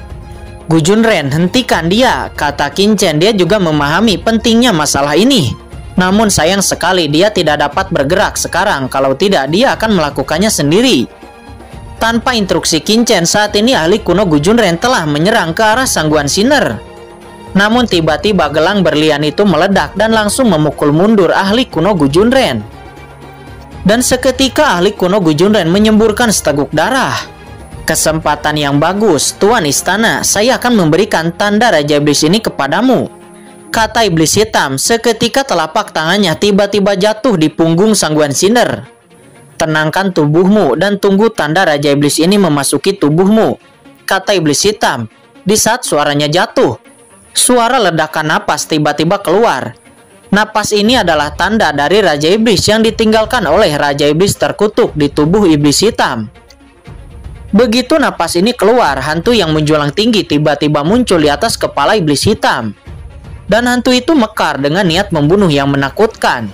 Gu Junren, hentikan dia, kata Qin Chen. Dia juga memahami pentingnya masalah ini. Namun sayang sekali dia tidak dapat bergerak sekarang. Kalau tidak dia akan melakukannya sendiri. Tanpa instruksi Qin Chen, saat ini ahli kuno Gu Junren telah menyerang ke arah Sangguan Sinner. Namun tiba-tiba gelang berlian itu meledak dan langsung memukul mundur ahli kuno Gu Junren. Dan seketika ahli kuno Gu Junren menyemburkan seteguk darah. Kesempatan yang bagus, Tuan Istana, saya akan memberikan tanda Raja Iblis ini kepadamu. Kata Iblis Hitam, seketika telapak tangannya tiba-tiba jatuh di punggung Sangguan Sinner. Tenangkan tubuhmu dan tunggu tanda Raja Iblis ini memasuki tubuhmu, kata Iblis Hitam. Di saat suaranya jatuh, suara ledakan napas tiba-tiba keluar. Napas ini adalah tanda dari Raja Iblis yang ditinggalkan oleh Raja Iblis terkutuk di tubuh Iblis Hitam. Begitu napas ini keluar, hantu yang menjulang tinggi tiba-tiba muncul di atas kepala iblis hitam. Dan hantu itu mekar dengan niat membunuh yang menakutkan.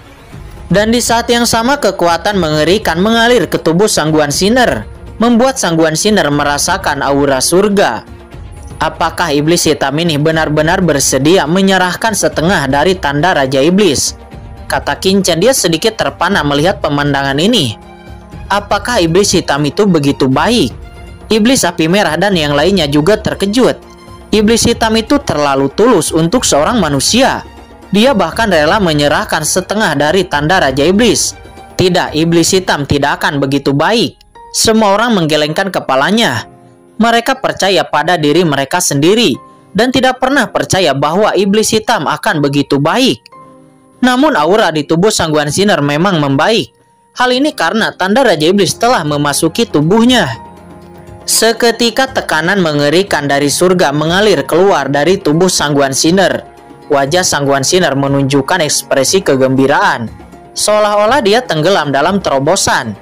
Dan di saat yang sama kekuatan mengerikan mengalir ke tubuh Sangguan Sinner, membuat Sangguan Sinner merasakan aura surga. Apakah iblis hitam ini benar-benar bersedia menyerahkan setengah dari tanda Raja Iblis? Kata Qin-Chen, dia sedikit terpana melihat pemandangan ini. Apakah iblis hitam itu begitu baik? Iblis api merah dan yang lainnya juga terkejut. Iblis hitam itu terlalu tulus untuk seorang manusia. Dia bahkan rela menyerahkan setengah dari tanda Raja Iblis. Tidak, iblis hitam tidak akan begitu baik. Semua orang menggelengkan kepalanya. Mereka percaya pada diri mereka sendiri dan tidak pernah percaya bahwa iblis hitam akan begitu baik. Namun aura di tubuh Sangguan Sinner memang membaik. Hal ini karena tanda Raja Iblis telah memasuki tubuhnya. Seketika tekanan mengerikan dari surga mengalir keluar dari tubuh Sangguan Sinner. Wajah Sangguan Sinner menunjukkan ekspresi kegembiraan, seolah-olah dia tenggelam dalam terobosan.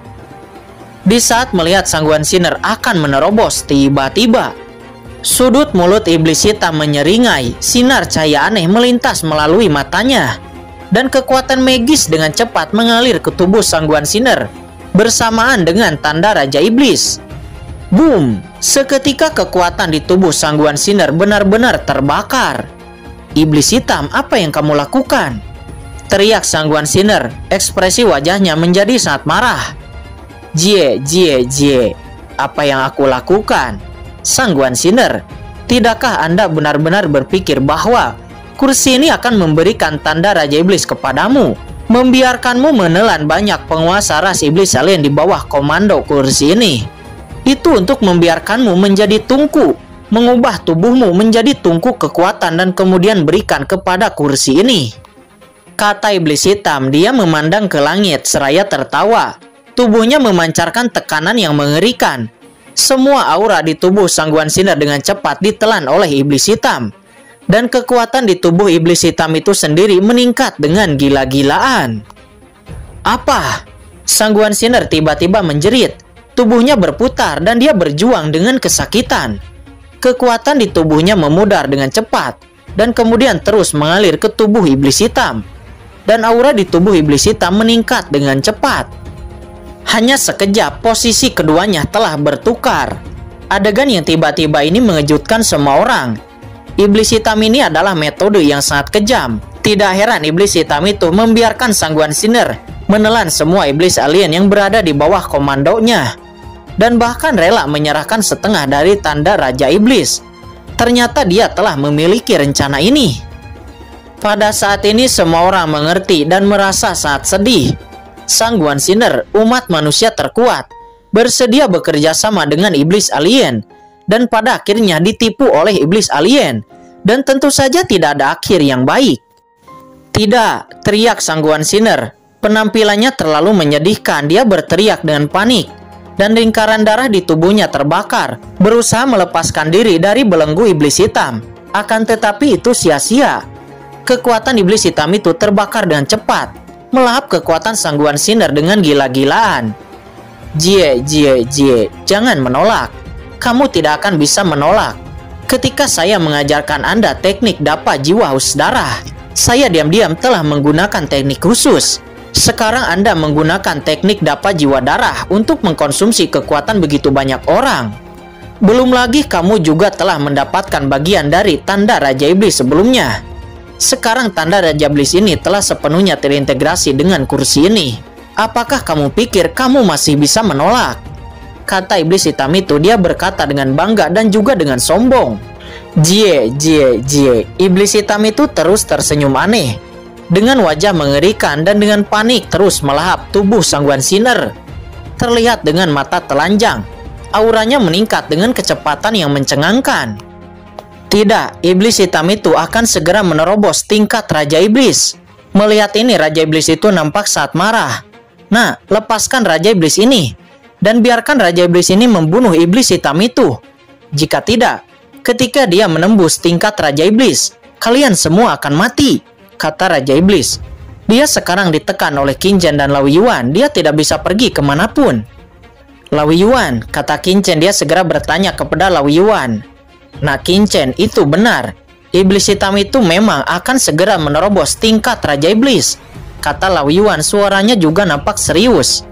Di saat melihat Sangguan Sinner akan menerobos, tiba-tiba sudut mulut iblis hitam menyeringai, sinar cahaya aneh melintas melalui matanya, dan kekuatan magis dengan cepat mengalir ke tubuh Sangguan Sinner bersamaan dengan tanda Raja Iblis. Boom! Seketika kekuatan di tubuh Sangguan Sinner benar-benar terbakar. Iblis hitam, apa yang kamu lakukan? Teriak Sangguan Sinner, ekspresi wajahnya menjadi sangat marah. Jie, apa yang aku lakukan? Sangguan Sinner, tidakkah Anda benar-benar berpikir bahwa kursi ini akan memberikan tanda Raja Iblis kepadamu? Membiarkanmu menelan banyak penguasa ras iblis alien di bawah komando kursi ini. Itu untuk membiarkanmu menjadi tungku, mengubah tubuhmu menjadi tungku kekuatan dan kemudian berikan kepada kursi ini. Kata iblis hitam, dia memandang ke langit seraya tertawa. Tubuhnya memancarkan tekanan yang mengerikan. Semua aura di tubuh Sangguan Sinner dengan cepat ditelan oleh iblis hitam. Dan kekuatan di tubuh iblis hitam itu sendiri meningkat dengan gila-gilaan. Apa? Sangguan Sinner tiba-tiba menjerit. Tubuhnya berputar dan dia berjuang dengan kesakitan. Kekuatan di tubuhnya memudar dengan cepat dan kemudian terus mengalir ke tubuh iblis hitam. Dan aura di tubuh iblis hitam meningkat dengan cepat. Hanya sekejap posisi keduanya telah bertukar. Adegan yang tiba-tiba ini mengejutkan semua orang. Iblis hitam ini adalah metode yang sangat kejam. Tidak heran iblis hitam itu membiarkan Sangguan Sinner menelan semua iblis alien yang berada di bawah komandonya. Dan bahkan rela menyerahkan setengah dari tanda Raja Iblis. Ternyata dia telah memiliki rencana ini. Pada saat ini semua orang mengerti dan merasa sangat sedih. Sangguan Sinner, umat manusia terkuat, bersedia bekerja sama dengan iblis alien. Dan pada akhirnya ditipu oleh iblis alien. Dan tentu saja tidak ada akhir yang baik. Tidak, teriak Sangguan Sinner. Penampilannya terlalu menyedihkan, dia berteriak dengan panik. Dan lingkaran darah di tubuhnya terbakar, berusaha melepaskan diri dari belenggu iblis hitam. Akan tetapi itu sia-sia. Kekuatan iblis hitam itu terbakar dengan cepat, melahap kekuatan Sangguan Sinner dengan gila-gilaan. Jie, jangan menolak. Kamu tidak akan bisa menolak. Ketika saya mengajarkan Anda teknik dapa jiwa haus darah, saya diam-diam telah menggunakan teknik khusus. Sekarang Anda menggunakan teknik dapa jiwa darah untuk mengkonsumsi kekuatan begitu banyak orang. Belum lagi kamu juga telah mendapatkan bagian dari tanda Raja Iblis sebelumnya. Sekarang tanda Raja Iblis ini telah sepenuhnya terintegrasi dengan kursi ini. Apakah kamu pikir kamu masih bisa menolak? Kata iblis hitam itu, dia berkata dengan bangga dan juga dengan sombong. Jie. Iblis hitam itu terus tersenyum aneh. Dengan wajah mengerikan dan dengan panik terus melahap tubuh Sangguan Sinner. Terlihat dengan mata telanjang. Auranya meningkat dengan kecepatan yang mencengangkan. Tidak, iblis hitam itu akan segera menerobos tingkat Raja Iblis. Melihat ini, Raja Iblis itu nampak sangat marah. Nah, lepaskan Raja Iblis ini. Dan biarkan Raja Iblis ini membunuh iblis hitam itu. Jika tidak, ketika dia menembus tingkat Raja Iblis, kalian semua akan mati. Kata Raja Iblis. Dia sekarang ditekan oleh Qin-Chen dan Lao Yuan. Dia tidak bisa pergi kemanapun. Lawi Yuan, kata Qin Chen. Dia segera bertanya kepada Lawi Yuan. Nah Qin Chen, itu benar. Iblis hitam itu memang akan segera menerobos tingkat Raja Iblis, kata Lawi Yuan. Suaranya juga nampak serius.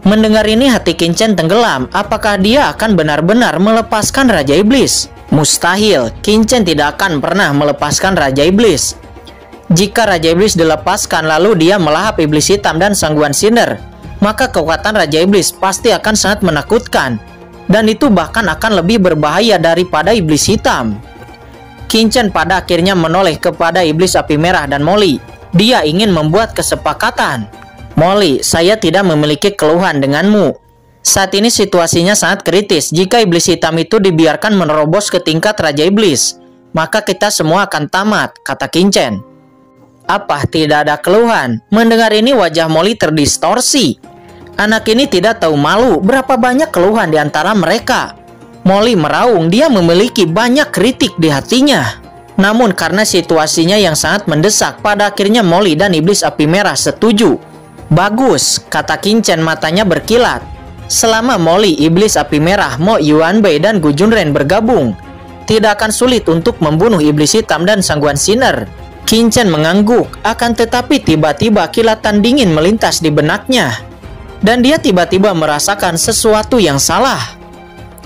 Mendengar ini hati Qin Chen tenggelam. Apakah dia akan benar-benar melepaskan Raja Iblis? Mustahil, Qin Chen tidak akan pernah melepaskan Raja Iblis. Jika Raja Iblis dilepaskan lalu dia melahap Iblis hitam dan Sangguan Sinar, maka kekuatan Raja Iblis pasti akan sangat menakutkan. Dan itu bahkan akan lebih berbahaya daripada Iblis hitam. Qin Chen pada akhirnya menoleh kepada Iblis Api Merah dan Molly. Dia ingin membuat kesepakatan. Molly, saya tidak memiliki keluhan denganmu. Saat ini situasinya sangat kritis. Jika Iblis hitam itu dibiarkan menerobos ke tingkat Raja Iblis, maka kita semua akan tamat, kata Qin Chen. Apa tidak ada keluhan? Mendengar ini wajah Molly terdistorsi. Anak ini tidak tahu malu. Berapa banyak keluhan di antara mereka? Molly meraung. Dia memiliki banyak kritik di hatinya. Namun karena situasinya yang sangat mendesak, pada akhirnya Molly dan Iblis Api Merah setuju. Bagus, kata Qin Chen matanya berkilat. Selama Molly, Iblis Api Merah, Mo Yuanbei dan Gu Junren bergabung, tidak akan sulit untuk membunuh Iblis hitam dan Sangguan Sinar. Qin Chen mengangguk, akan tetapi tiba-tiba kilatan dingin melintas di benaknya. Dan dia tiba-tiba merasakan sesuatu yang salah.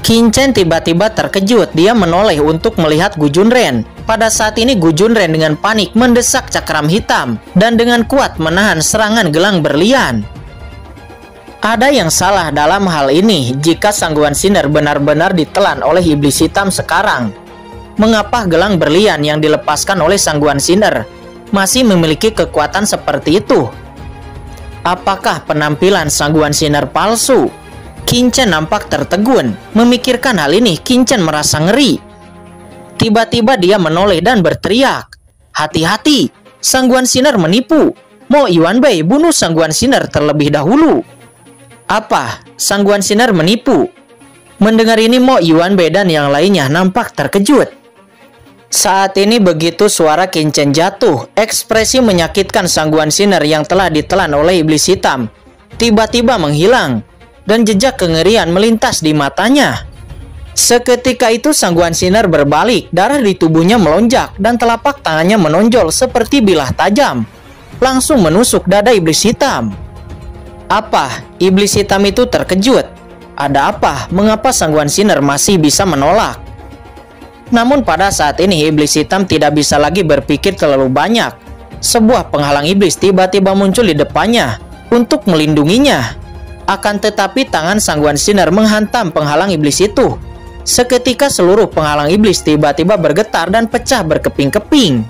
Qin Chen tiba-tiba terkejut. Dia menoleh untuk melihat Gu Junren. Pada saat ini Gu Junren dengan panik mendesak cakram hitam dan dengan kuat menahan serangan gelang berlian. Ada yang salah dalam hal ini. Jika Sangguan Sinar benar-benar ditelan oleh Iblis hitam sekarang, mengapa gelang berlian yang dilepaskan oleh Sangguan Sinar masih memiliki kekuatan seperti itu? Apakah penampilan Sangguan Sinar palsu? Qin Chen nampak tertegun. Memikirkan hal ini, Qin Chen merasa ngeri. Tiba-tiba dia menoleh dan berteriak, "Hati-hati, Sangguan Sinar menipu. Mo Yuanbei, bunuh Sangguan Sinar terlebih dahulu." Apa? Sangguan Sinar menipu? Mendengar ini Mo Yuanbei dan yang lainnya nampak terkejut. Saat ini begitu suara Qin Chen jatuh, ekspresi menyakitkan Sangguan Sinar yang telah ditelan oleh Iblis hitam tiba-tiba menghilang dan jejak kengerian melintas di matanya. Seketika itu Sangguan Sinar berbalik, darah di tubuhnya melonjak dan telapak tangannya menonjol seperti bilah tajam, langsung menusuk dada Iblis hitam. Apa? Iblis hitam itu terkejut. Ada apa? Mengapa Sangguan Sinar masih bisa menolak? Namun pada saat ini Iblis hitam tidak bisa lagi berpikir terlalu banyak. Sebuah penghalang iblis tiba-tiba muncul di depannya untuk melindunginya. Akan tetapi tangan Sangguan Sinar menghantam penghalang iblis itu. Seketika seluruh penghalang iblis tiba-tiba bergetar dan pecah berkeping-keping.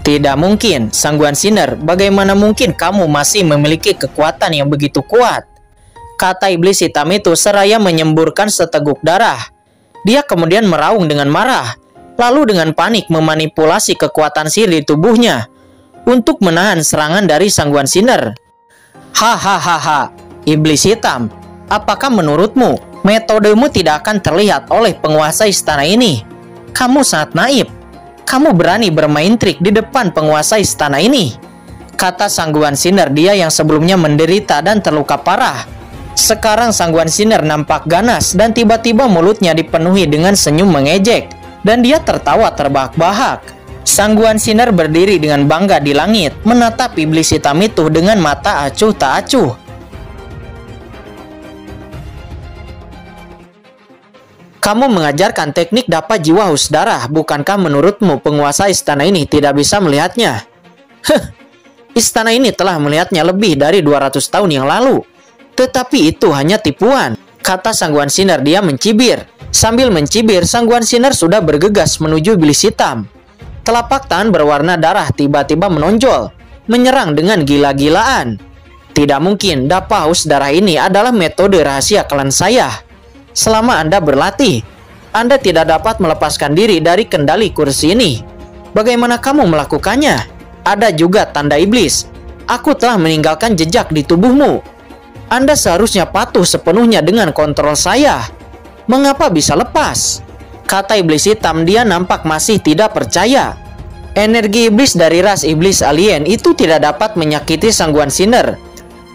Tidak mungkin, Sangguan Sinar, bagaimana mungkin kamu masih memiliki kekuatan yang begitu kuat? Kata iblis hitam itu seraya menyemburkan seteguk darah. Dia kemudian meraung dengan marah, lalu dengan panik memanipulasi kekuatan sihir di tubuhnya untuk menahan serangan dari Sangguan Sinar. Hahaha, iblis hitam, apakah menurutmu metodemu tidak akan terlihat oleh penguasa istana ini? Kamu sangat naif. Kamu berani bermain trik di depan penguasa istana ini, kata Sangguan Sinar. Dia yang sebelumnya menderita dan terluka parah, sekarang Sangguan Sinar nampak ganas dan tiba-tiba mulutnya dipenuhi dengan senyum mengejek dan dia tertawa terbahak-bahak. Sangguan Sinar berdiri dengan bangga di langit, menatap iblis hitam itu dengan mata acuh tak acuh. Kamu mengajarkan teknik dapat jiwa haus darah. Bukankah menurutmu penguasa istana ini tidak bisa melihatnya? Istana ini telah melihatnya lebih dari 200 tahun yang lalu. Tetapi itu hanya tipuan, kata Sangguan Sinar. Dia mencibir. Sambil mencibir, Sangguan Sinar sudah bergegas menuju iblis hitam. Telapak tangan berwarna darah tiba-tiba menonjol, menyerang dengan gila-gilaan. Tidak mungkin, dapat haus darah ini adalah metode rahasia klan saya. Selama Anda berlatih, Anda tidak dapat melepaskan diri dari kendali kursi ini. Bagaimana kamu melakukannya? Ada juga tanda iblis. Aku telah meninggalkan jejak di tubuhmu. Anda seharusnya patuh sepenuhnya dengan kontrol saya. Mengapa bisa lepas? Kata iblis hitam. Dia nampak masih tidak percaya. Energi iblis dari ras iblis alien itu tidak dapat menyakiti Sangguan Sinar.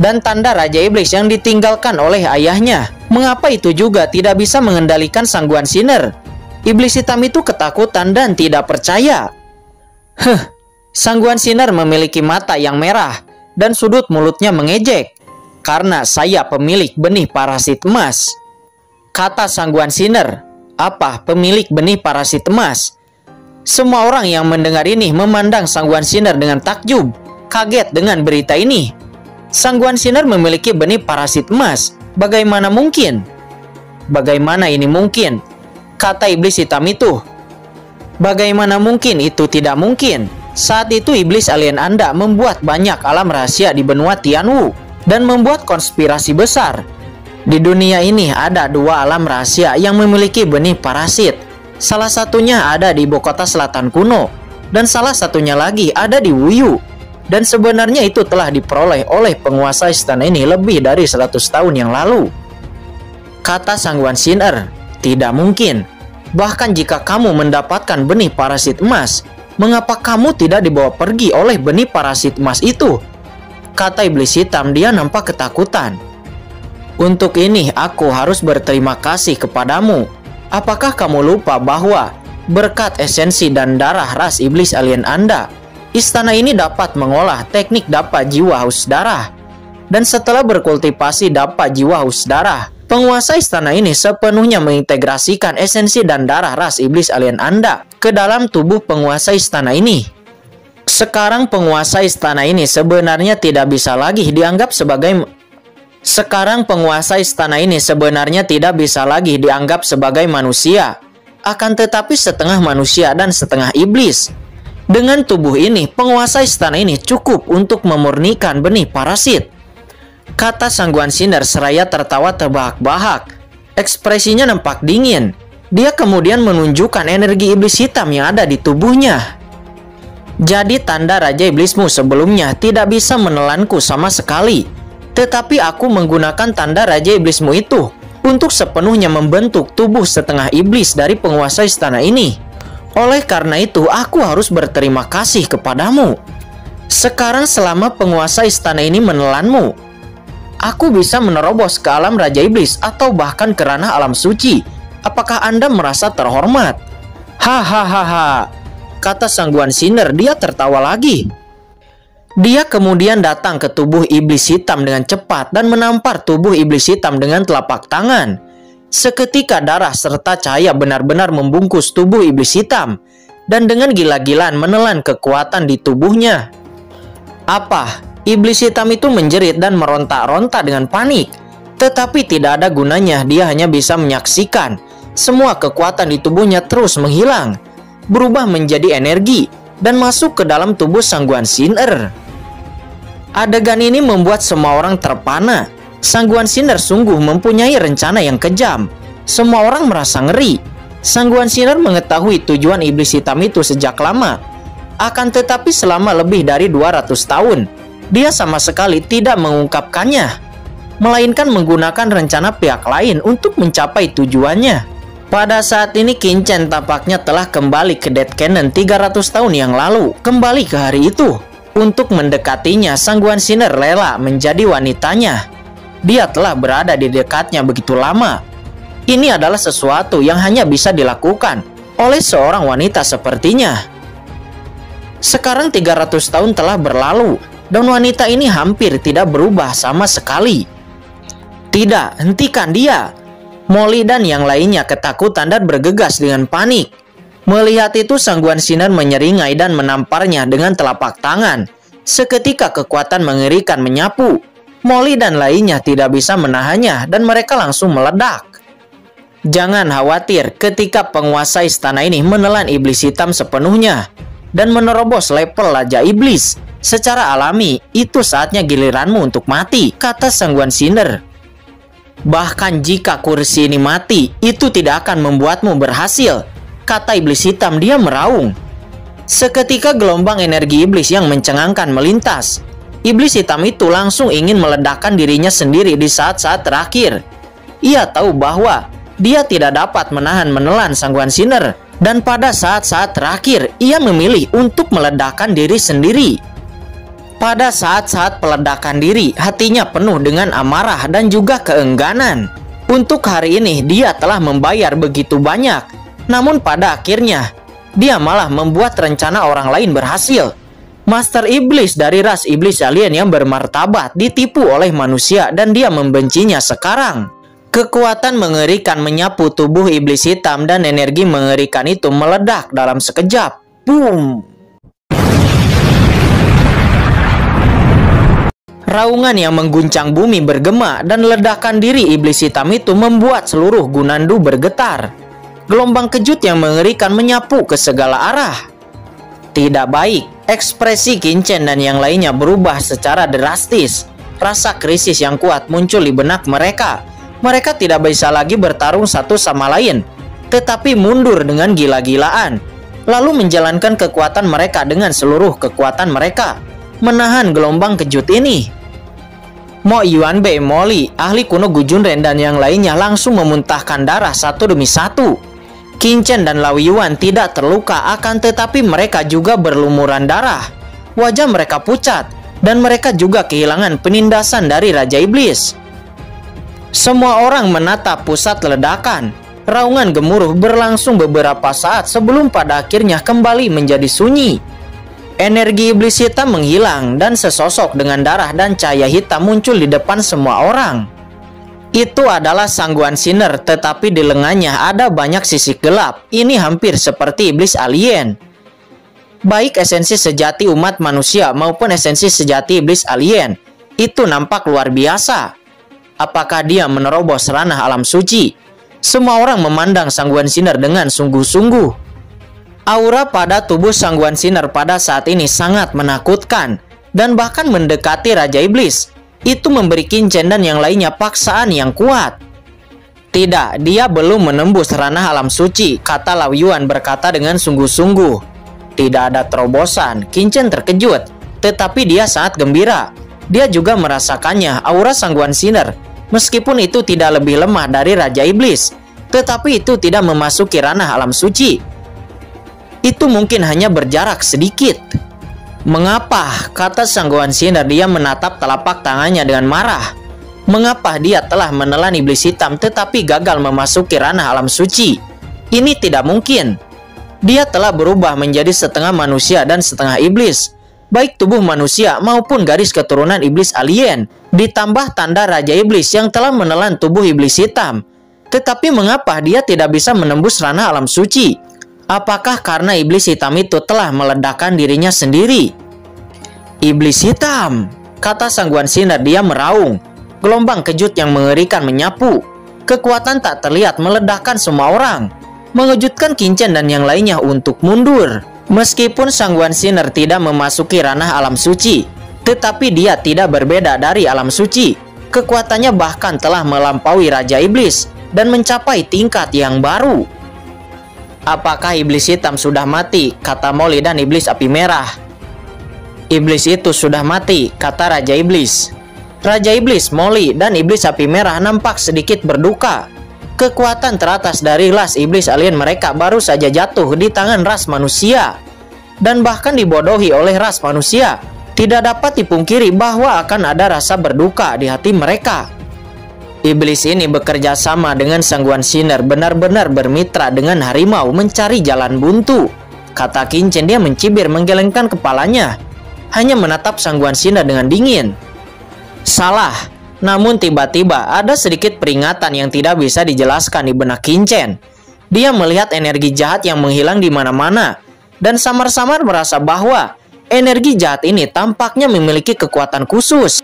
dan tanda Raja Iblis yang ditinggalkan oleh ayahnya. Mengapa itu juga tidak bisa mengendalikan sangguan Sinner? Iblis hitam itu ketakutan dan tidak percaya. Sangguan Sinner memiliki mata yang merah dan sudut mulutnya mengejek. Karena saya pemilik benih parasit emas. Kata sangguan Sinner. Apa pemilik benih parasit emas? Semua orang yang mendengar ini memandang sangguan Sinner dengan takjub, kaget dengan berita ini. Sangguan Sinner memiliki benih parasit emas. Bagaimana mungkin? Bagaimana ini mungkin? Kata iblis hitam itu. Bagaimana mungkin itu tidak mungkin? Saat itu iblis alien Anda membuat banyak alam rahasia di benua Tianwu dan membuat konspirasi besar. Di dunia ini ada dua alam rahasia yang memiliki benih parasit. Salah satunya ada di ibu kota selatan kuno, dan salah satunya lagi ada di Wuyu. Dan sebenarnya itu telah diperoleh oleh penguasa istana ini lebih dari 100 tahun yang lalu. Kata sangguan Sinner, tidak mungkin. Bahkan jika kamu mendapatkan benih parasit emas, mengapa kamu tidak dibawa pergi oleh benih parasit emas itu? Kata iblis hitam, dia nampak ketakutan. Untuk ini aku harus berterima kasih kepadamu. Apakah kamu lupa bahwa berkat esensi dan darah ras iblis alien Anda, istana ini dapat mengolah teknik dapat jiwa haus darah. Dan setelah berkultivasi dapat jiwa haus darah, penguasa istana ini sepenuhnya mengintegrasikan esensi dan darah ras iblis alien Anda ke dalam tubuh penguasa istana ini. Sekarang penguasa istana ini sebenarnya tidak bisa lagi dianggap sebagai manusia, akan tetapi setengah manusia dan setengah iblis. Dengan tubuh ini, penguasa istana ini cukup untuk memurnikan benih parasit. Kata sangguan Sinner seraya tertawa terbahak-bahak. Ekspresinya nampak dingin. Dia kemudian menunjukkan energi iblis hitam yang ada di tubuhnya. Jadi tanda Raja Iblismu sebelumnya tidak bisa menelanku sama sekali. Tetapi aku menggunakan tanda Raja Iblismu itu untuk sepenuhnya membentuk tubuh setengah iblis dari penguasa istana ini. Oleh karena itu, aku harus berterima kasih kepadamu. Sekarang selama penguasa istana ini menelanmu, aku bisa menerobos ke alam Raja Iblis atau bahkan ke ranah alam suci. Apakah Anda merasa terhormat? Hahaha, kata sangguan Sinner, dia tertawa lagi. Dia kemudian datang ke tubuh iblis hitam dengan cepat dan menampar tubuh iblis hitam dengan telapak tangan. Seketika darah serta cahaya benar-benar membungkus tubuh iblis hitam dan dengan gila-gilaan menelan kekuatan di tubuhnya. Apa? Iblis hitam itu menjerit dan meronta-ronta dengan panik. Tetapi tidak ada gunanya, dia hanya bisa menyaksikan semua kekuatan di tubuhnya terus menghilang, berubah menjadi energi dan masuk ke dalam tubuh sangguan Sinner. Adegan ini membuat semua orang terpana. Sangguan Sinner sungguh mempunyai rencana yang kejam. Semua orang merasa ngeri. Sangguan Sinner mengetahui tujuan iblis hitam itu sejak lama. Akan tetapi selama lebih dari 200 tahun, dia sama sekali tidak mengungkapkannya, melainkan menggunakan rencana pihak lain untuk mencapai tujuannya. Pada saat ini Qin Chen tampaknya telah kembali ke Dead Canyon 300 tahun yang lalu, kembali ke hari itu. Untuk mendekatinya, Sangguan Sinner rela menjadi wanitanya. Dia telah berada di dekatnya begitu lama. Ini adalah sesuatu yang hanya bisa dilakukan oleh seorang wanita sepertinya. Sekarang 300 tahun telah berlalu dan wanita ini hampir tidak berubah sama sekali. Tidak, hentikan dia. Molly dan yang lainnya ketakutan dan bergegas dengan panik. Melihat itu, Sangguan Sinner menyeringai dan menamparnya dengan telapak tangan. Seketika kekuatan mengerikan menyapu. Molly dan lainnya tidak bisa menahannya dan mereka langsung meledak. Jangan khawatir, ketika penguasa istana ini menelan iblis hitam sepenuhnya dan menerobos level Raja Iblis secara alami, itu saatnya giliranmu untuk mati, kata Sangguan Sinner. Bahkan jika kursi ini mati, itu tidak akan membuatmu berhasil, kata iblis hitam. Dia meraung. Seketika gelombang energi iblis yang mencengangkan melintas. Iblis hitam itu langsung ingin meledakkan dirinya sendiri di saat-saat terakhir. Ia tahu bahwa dia tidak dapat menelan Sangguan Sinner, dan pada saat-saat terakhir ia memilih untuk meledakkan diri sendiri. Pada saat-saat peledakan diri, hatinya penuh dengan amarah dan juga keengganan. Untuk hari ini dia telah membayar begitu banyak, namun pada akhirnya dia malah membuat rencana orang lain berhasil. Master Iblis dari ras iblis alien yang bermartabat ditipu oleh manusia dan dia membencinya sekarang. Kekuatan mengerikan menyapu tubuh iblis hitam dan energi mengerikan itu meledak dalam sekejap. Boom! Raungan yang mengguncang bumi bergema dan ledakan diri iblis hitam itu membuat seluruh Gunandu bergetar. Gelombang kejut yang mengerikan menyapu ke segala arah. Tidak baik, ekspresi Qin-Chen dan yang lainnya berubah secara drastis. Rasa krisis yang kuat muncul di benak mereka. Mereka tidak bisa lagi bertarung satu sama lain, tetapi mundur dengan gila-gilaan, lalu menjalankan kekuatan mereka dengan seluruh kekuatan mereka, menahan gelombang kejut ini. Mo Yuanbei, Molly, ahli kuno Gujunren dan yang lainnya langsung memuntahkan darah satu demi satu. Qin-Chen dan Lao Yuan tidak terluka, akan tetapi mereka juga berlumuran darah. Wajah mereka pucat, dan mereka juga kehilangan penindasan dari Raja Iblis. Semua orang menatap pusat ledakan. Raungan gemuruh berlangsung beberapa saat sebelum pada akhirnya kembali menjadi sunyi. Energi iblis hitam menghilang dan sesosok dengan darah dan cahaya hitam muncul di depan semua orang. Itu adalah Sangguan Sinner, tetapi di lengannya ada banyak sisik gelap. Ini hampir seperti iblis alien. Baik esensi sejati umat manusia maupun esensi sejati iblis alien, itu nampak luar biasa. Apakah dia menerobos ranah alam suci? Semua orang memandang Sangguan Sinner dengan sungguh-sungguh. Aura pada tubuh Sangguan Sinner pada saat ini sangat menakutkan dan bahkan mendekati Raja Iblis. Itu memberi Qin-Chen dan yang lainnya paksaan yang kuat. Tidak, dia belum menembus ranah alam suci, kata Lao Yuan berkata dengan sungguh-sungguh. Tidak ada terobosan. Qin-Chen terkejut, tetapi dia sangat gembira. Dia juga merasakannya, aura Sangguan Sinner. Meskipun itu tidak lebih lemah dari Raja Iblis, tetapi itu tidak memasuki ranah alam suci. Itu mungkin hanya berjarak sedikit. Mengapa? Kata Sangguan Sinner. Dia menatap telapak tangannya dengan marah. Mengapa dia telah menelan iblis hitam tetapi gagal memasuki ranah alam suci? Ini tidak mungkin. Dia telah berubah menjadi setengah manusia dan setengah iblis. Baik tubuh manusia maupun garis keturunan iblis alien. Ditambah tanda Raja Iblis yang telah menelan tubuh iblis hitam. Tetapi mengapa dia tidak bisa menembus ranah alam suci? Apakah karena iblis hitam itu telah meledakkan dirinya sendiri? Iblis hitam, kata Sangguan Sinner. Dia meraung. Gelombang kejut yang mengerikan menyapu. Kekuatan tak terlihat meledakkan semua orang, mengejutkan Qin-Chen dan yang lainnya untuk mundur. Meskipun Sangguan Sinner tidak memasuki ranah alam suci, tetapi dia tidak berbeda dari alam suci. Kekuatannya bahkan telah melampaui Raja Iblis dan mencapai tingkat yang baru. Apakah iblis hitam sudah mati? Kata Molly dan iblis api merah. Iblis itu sudah mati, kata Raja Iblis. Raja Iblis, Molly, dan iblis api merah nampak sedikit berduka. Kekuatan teratas dari ras iblis alien mereka baru saja jatuh di tangan ras manusia. Dan bahkan dibodohi oleh ras manusia. Tidak dapat dipungkiri bahwa akan ada rasa berduka di hati mereka. Iblis ini bekerja sama dengan Sangguan Sinner, benar-benar bermitra dengan harimau mencari jalan buntu. Kata Qin-Chen. Dia mencibir menggelengkan kepalanya, hanya menatap Sangguan Sinner dengan dingin. Salah, namun tiba-tiba ada sedikit peringatan yang tidak bisa dijelaskan di benak Qin-Chen. Dia melihat energi jahat yang menghilang di mana-mana, dan samar-samar merasa bahwa energi jahat ini tampaknya memiliki kekuatan khusus.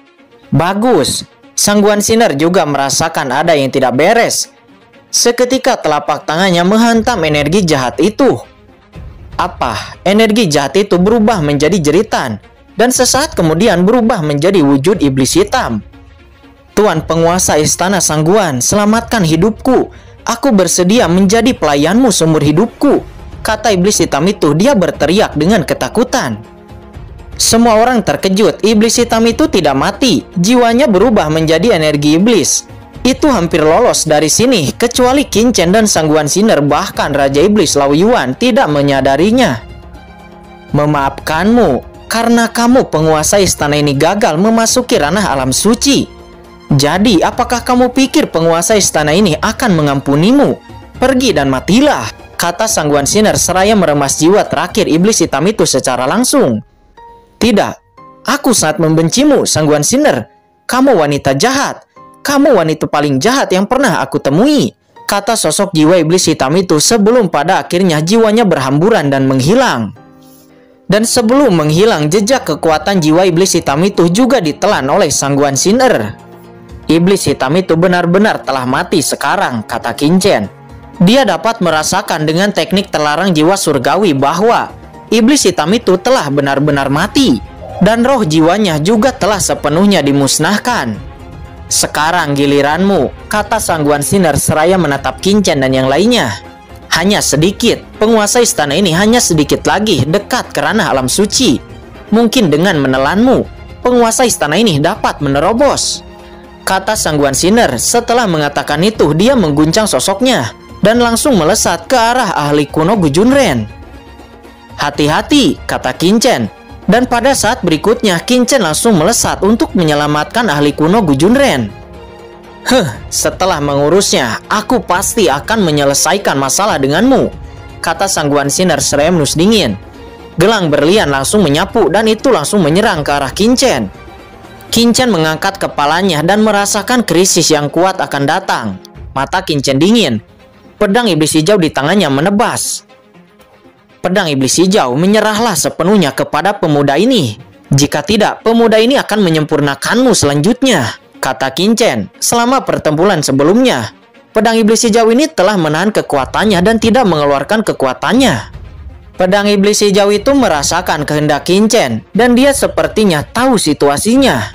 Bagus. Sangguan Sinner juga merasakan ada yang tidak beres. Seketika telapak tangannya menghantam energi jahat itu. Apa? Energi jahat itu berubah menjadi jeritan, dan sesaat kemudian berubah menjadi wujud iblis hitam. Tuan penguasa istana Sangguan, selamatkan hidupku. Aku bersedia menjadi pelayanmu seumur hidupku, kata iblis hitam itu. Dia berteriak dengan ketakutan. Semua orang terkejut. Iblis hitam itu tidak mati. Jiwanya berubah menjadi energi iblis. Itu hampir lolos dari sini, kecuali Qin-Chen dan Sangguan Sinner. Bahkan Raja Iblis Lao Yuan tidak menyadarinya. Memaafkanmu, karena kamu penguasa istana ini gagal memasuki ranah alam suci. Jadi, apakah kamu pikir penguasa istana ini akan mengampunimu? Pergi dan matilah, kata Sangguan Sinar seraya meremas jiwa terakhir iblis hitam itu secara langsung. Tidak, aku sangat membencimu, Sangguan Sinar. Kamu wanita jahat. Kamu wanita paling jahat yang pernah aku temui, kata sosok jiwa iblis hitam itu sebelum pada akhirnya jiwanya berhamburan dan menghilang. Dan sebelum menghilang, jejak kekuatan jiwa iblis hitam itu juga ditelan oleh Sangguan Sinar. Iblis hitam itu benar-benar telah mati sekarang, kata Qin-Chen. Dia dapat merasakan dengan teknik terlarang jiwa surgawi bahwa iblis hitam itu telah benar-benar mati. Dan roh jiwanya juga telah sepenuhnya dimusnahkan. Sekarang giliranmu, kata Sangguan Sinar seraya menatap Qin-Chen dan yang lainnya. Hanya sedikit, penguasa istana ini hanya sedikit lagi dekat ke ranah alam suci. Mungkin dengan menelanmu, penguasa istana ini dapat menerobos, kata Sangguan Sinar. Setelah mengatakan itu, dia mengguncang sosoknya dan langsung melesat ke arah ahli kuno Gu Junren. Hati-hati, kata Qin-Chen. Dan pada saat berikutnya, Qin-Chen langsung melesat untuk menyelamatkan ahli kuno Gu Junren. Setelah mengurusnya, aku pasti akan menyelesaikan masalah denganmu, kata Sangguan Sinar seraya menus dingin. Gelang berlian langsung menyapu dan itu langsung menyerang ke arah Qin-Chen. Qin-Chen mengangkat kepalanya dan merasakan krisis yang kuat akan datang. Mata Qin-Chen dingin. Pedang iblis hijau di tangannya menebas. Pedang iblis hijau, menyerahlah sepenuhnya kepada pemuda ini. Jika tidak, pemuda ini akan menyempurnakanmu selanjutnya, kata Qin-Chen. Selama pertempuran sebelumnya, pedang iblis hijau ini telah menahan kekuatannya dan tidak mengeluarkan kekuatannya. Pedang iblis hijau itu merasakan kehendak Qin-Chen dan dia sepertinya tahu situasinya.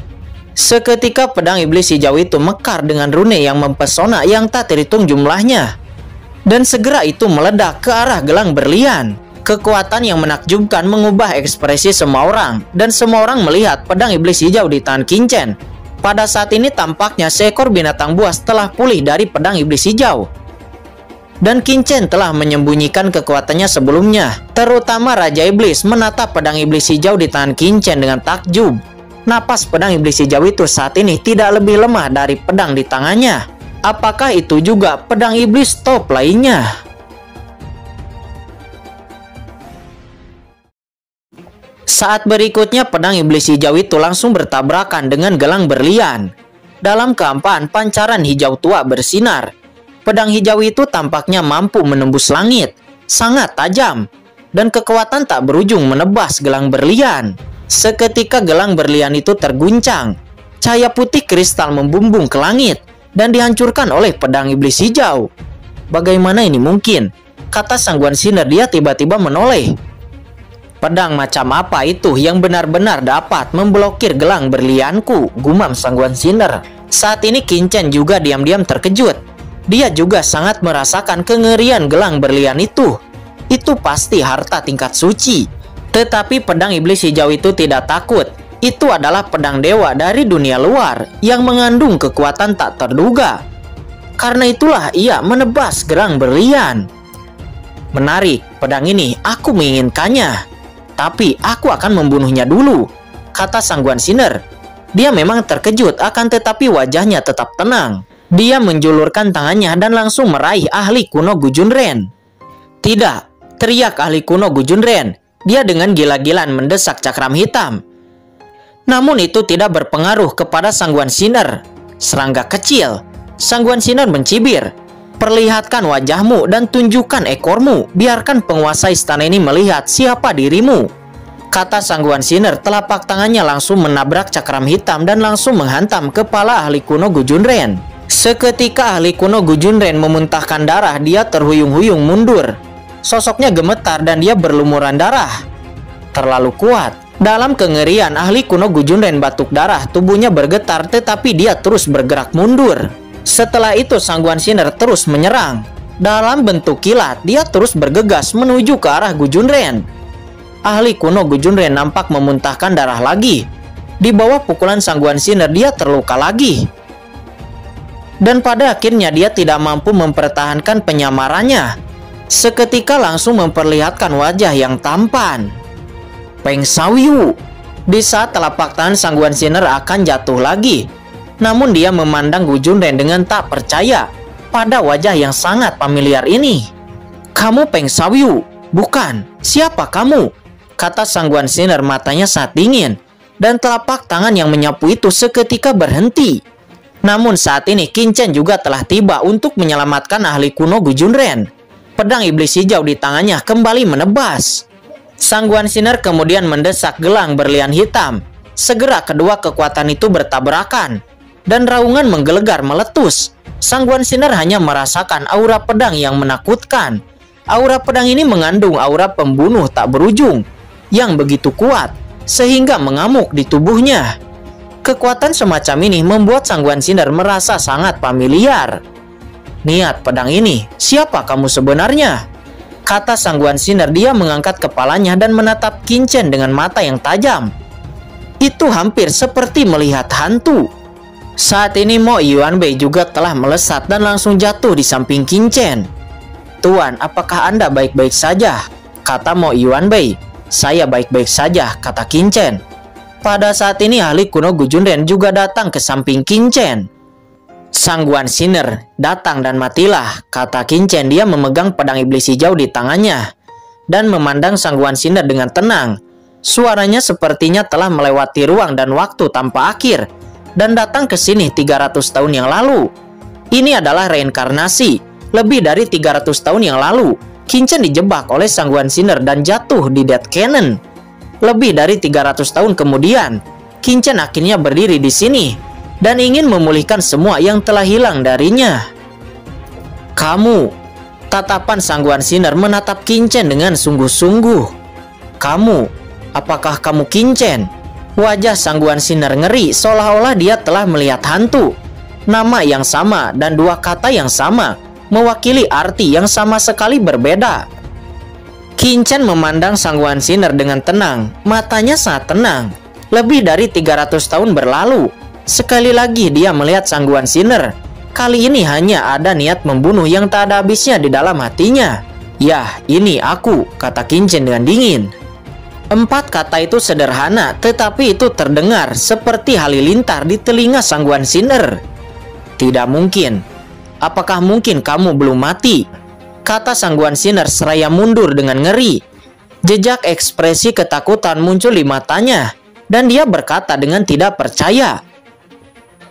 Seketika pedang iblis hijau itu mekar dengan rune yang mempesona yang tak terhitung jumlahnya. Dan segera itu meledak ke arah gelang berlian. Kekuatan yang menakjubkan mengubah ekspresi semua orang, dan semua orang melihat pedang iblis hijau di tangan Qin-Chen. Pada saat ini tampaknya seekor binatang buas telah pulih dari pedang iblis hijau. Dan Qin-Chen telah menyembunyikan kekuatannya sebelumnya. Terutama Raja Iblis menatap pedang iblis hijau di tangan Qin-Chen dengan takjub. Napas pedang iblis hijau itu saat ini tidak lebih lemah dari pedang di tangannya. Apakah itu juga pedang iblis top lainnya? Saat berikutnya, pedang iblis hijau itu langsung bertabrakan dengan gelang berlian. Dalam kehampaan, pancaran hijau tua bersinar. Pedang hijau itu tampaknya mampu menembus langit, sangat tajam, dan kekuatan tak berujung menebas gelang berlian. Seketika gelang berlian itu terguncang. Cahaya putih kristal membumbung ke langit dan dihancurkan oleh pedang iblis hijau. Bagaimana ini mungkin? Kata Sangguan Sinar. Dia tiba-tiba menoleh. Pedang macam apa itu yang benar-benar dapat memblokir gelang berlianku, gumam Sangguan Sinar. Saat ini Qin-Chen juga diam-diam terkejut. Dia juga sangat merasakan kengerian gelang berlian itu. Itu pasti harta tingkat suci. Tetapi pedang iblis hijau itu tidak takut. Itu adalah pedang dewa dari dunia luar yang mengandung kekuatan tak terduga. Karena itulah ia menebas gelang berlian. Menarik, pedang ini aku menginginkannya. Tapi aku akan membunuhnya dulu, kata Sangguan Sinar. Dia memang terkejut, akan tetapi wajahnya tetap tenang. Dia menjulurkan tangannya dan langsung meraih ahli kuno Gu Junren. Tidak, teriak ahli kuno Gu Junren. Dia dengan gila-gilaan mendesak cakram hitam. Namun itu tidak berpengaruh kepada Sangguan Sinar. Serangga kecil, Sangguan Sinar mencibir. Perlihatkan wajahmu dan tunjukkan ekormu. Biarkan penguasa istana ini melihat siapa dirimu, kata Sangguan Sinar. Telapak tangannya langsung menabrak cakram hitam dan langsung menghantam kepala ahli kuno Gu Junren. Seketika ahli kuno Gu Junren memuntahkan darah. Dia terhuyung-huyung mundur. Sosoknya gemetar dan dia berlumuran darah. Terlalu kuat. Dalam kengerian, ahli kuno Gu Junren batuk darah. Tubuhnya bergetar tetapi dia terus bergerak mundur. Setelah itu Sangguan Sinar terus menyerang. Dalam bentuk kilat, dia terus bergegas menuju ke arah Gu Junren. Ahli kuno Gu Junren nampak memuntahkan darah lagi. Di bawah pukulan Sangguan Sinar, dia terluka lagi. Dan pada akhirnya dia tidak mampu mempertahankan penyamarannya. Seketika langsung memperlihatkan wajah yang tampan. Peng Xiaoyu. Di saat telapak tangan Sangguan Sinner akan jatuh lagi, namun dia memandang Gu Junren dengan tak percaya pada wajah yang sangat familiar ini. Kamu Peng Xiaoyu? Bukan, siapa kamu? Kata Sangguan Sinner matanya saat dingin, dan telapak tangan yang menyapu itu seketika berhenti. Namun saat ini Qin Chen juga telah tiba untuk menyelamatkan ahli kuno Gu Junren. Pedang iblis hijau di tangannya kembali menebas. Sangguan Sinner kemudian mendesak gelang berlian hitam. Segera kedua kekuatan itu bertabrakan, dan raungan menggelegar meletus. Sangguan Sinner hanya merasakan aura pedang yang menakutkan. Aura pedang ini mengandung aura pembunuh tak berujung yang begitu kuat sehingga mengamuk di tubuhnya. Kekuatan semacam ini membuat Sangguan Sinner merasa sangat familiar. Niat pedang ini, siapa kamu sebenarnya? Kata Sangguan Sinner. Dia mengangkat kepalanya dan menatap Qin Chen dengan mata yang tajam. Itu hampir seperti melihat hantu. Saat ini Mo Yuanbei juga telah melesat dan langsung jatuh di samping Qin Chen. Tuan, apakah Anda baik-baik saja? Kata Mo Yuanbei. Saya baik-baik saja, kata Qin Chen. Pada saat ini ahli kuno Gu Junren juga datang ke samping Qin Chen. Sangguan Sinner, datang dan matilah, kata Qin Chen. Dia memegang pedang iblis hijau di tangannya dan memandang Sangguan Sinner dengan tenang. Suaranya sepertinya telah melewati ruang dan waktu tanpa akhir dan datang ke sini 300 tahun yang lalu. Ini adalah reinkarnasi. Lebih dari 300 tahun yang lalu, Qin Chen dijebak oleh Sangguan Sinner dan jatuh di Dead Cannon. Lebih dari 300 tahun kemudian, Qin Chen akhirnya berdiri di sini dan ingin memulihkan semua yang telah hilang darinya. Kamu, tatapan Sangguan Sinner menatap Qin Chen dengan sungguh-sungguh. Kamu, apakah kamu Qin Chen? Wajah Sangguan Sinner ngeri seolah-olah dia telah melihat hantu. Nama yang sama dan dua kata yang sama mewakili arti yang sama sekali berbeda. Qin Chen memandang Sangguan Sinner dengan tenang, matanya sangat tenang. Lebih dari 300 tahun berlalu. Sekali lagi dia melihat Sangguan Sinner. Kali ini hanya ada niat membunuh yang tak ada habisnya di dalam hatinya. Yah, ini aku, kata Qin Chen dengan dingin. 4 kata itu sederhana, tetapi itu terdengar seperti halilintar di telinga Sangguan Sinner. Tidak mungkin. Apakah mungkin kamu belum mati? Kata Sangguan Sinner seraya mundur dengan ngeri. Jejak ekspresi ketakutan muncul di matanya, dan dia berkata dengan tidak percaya.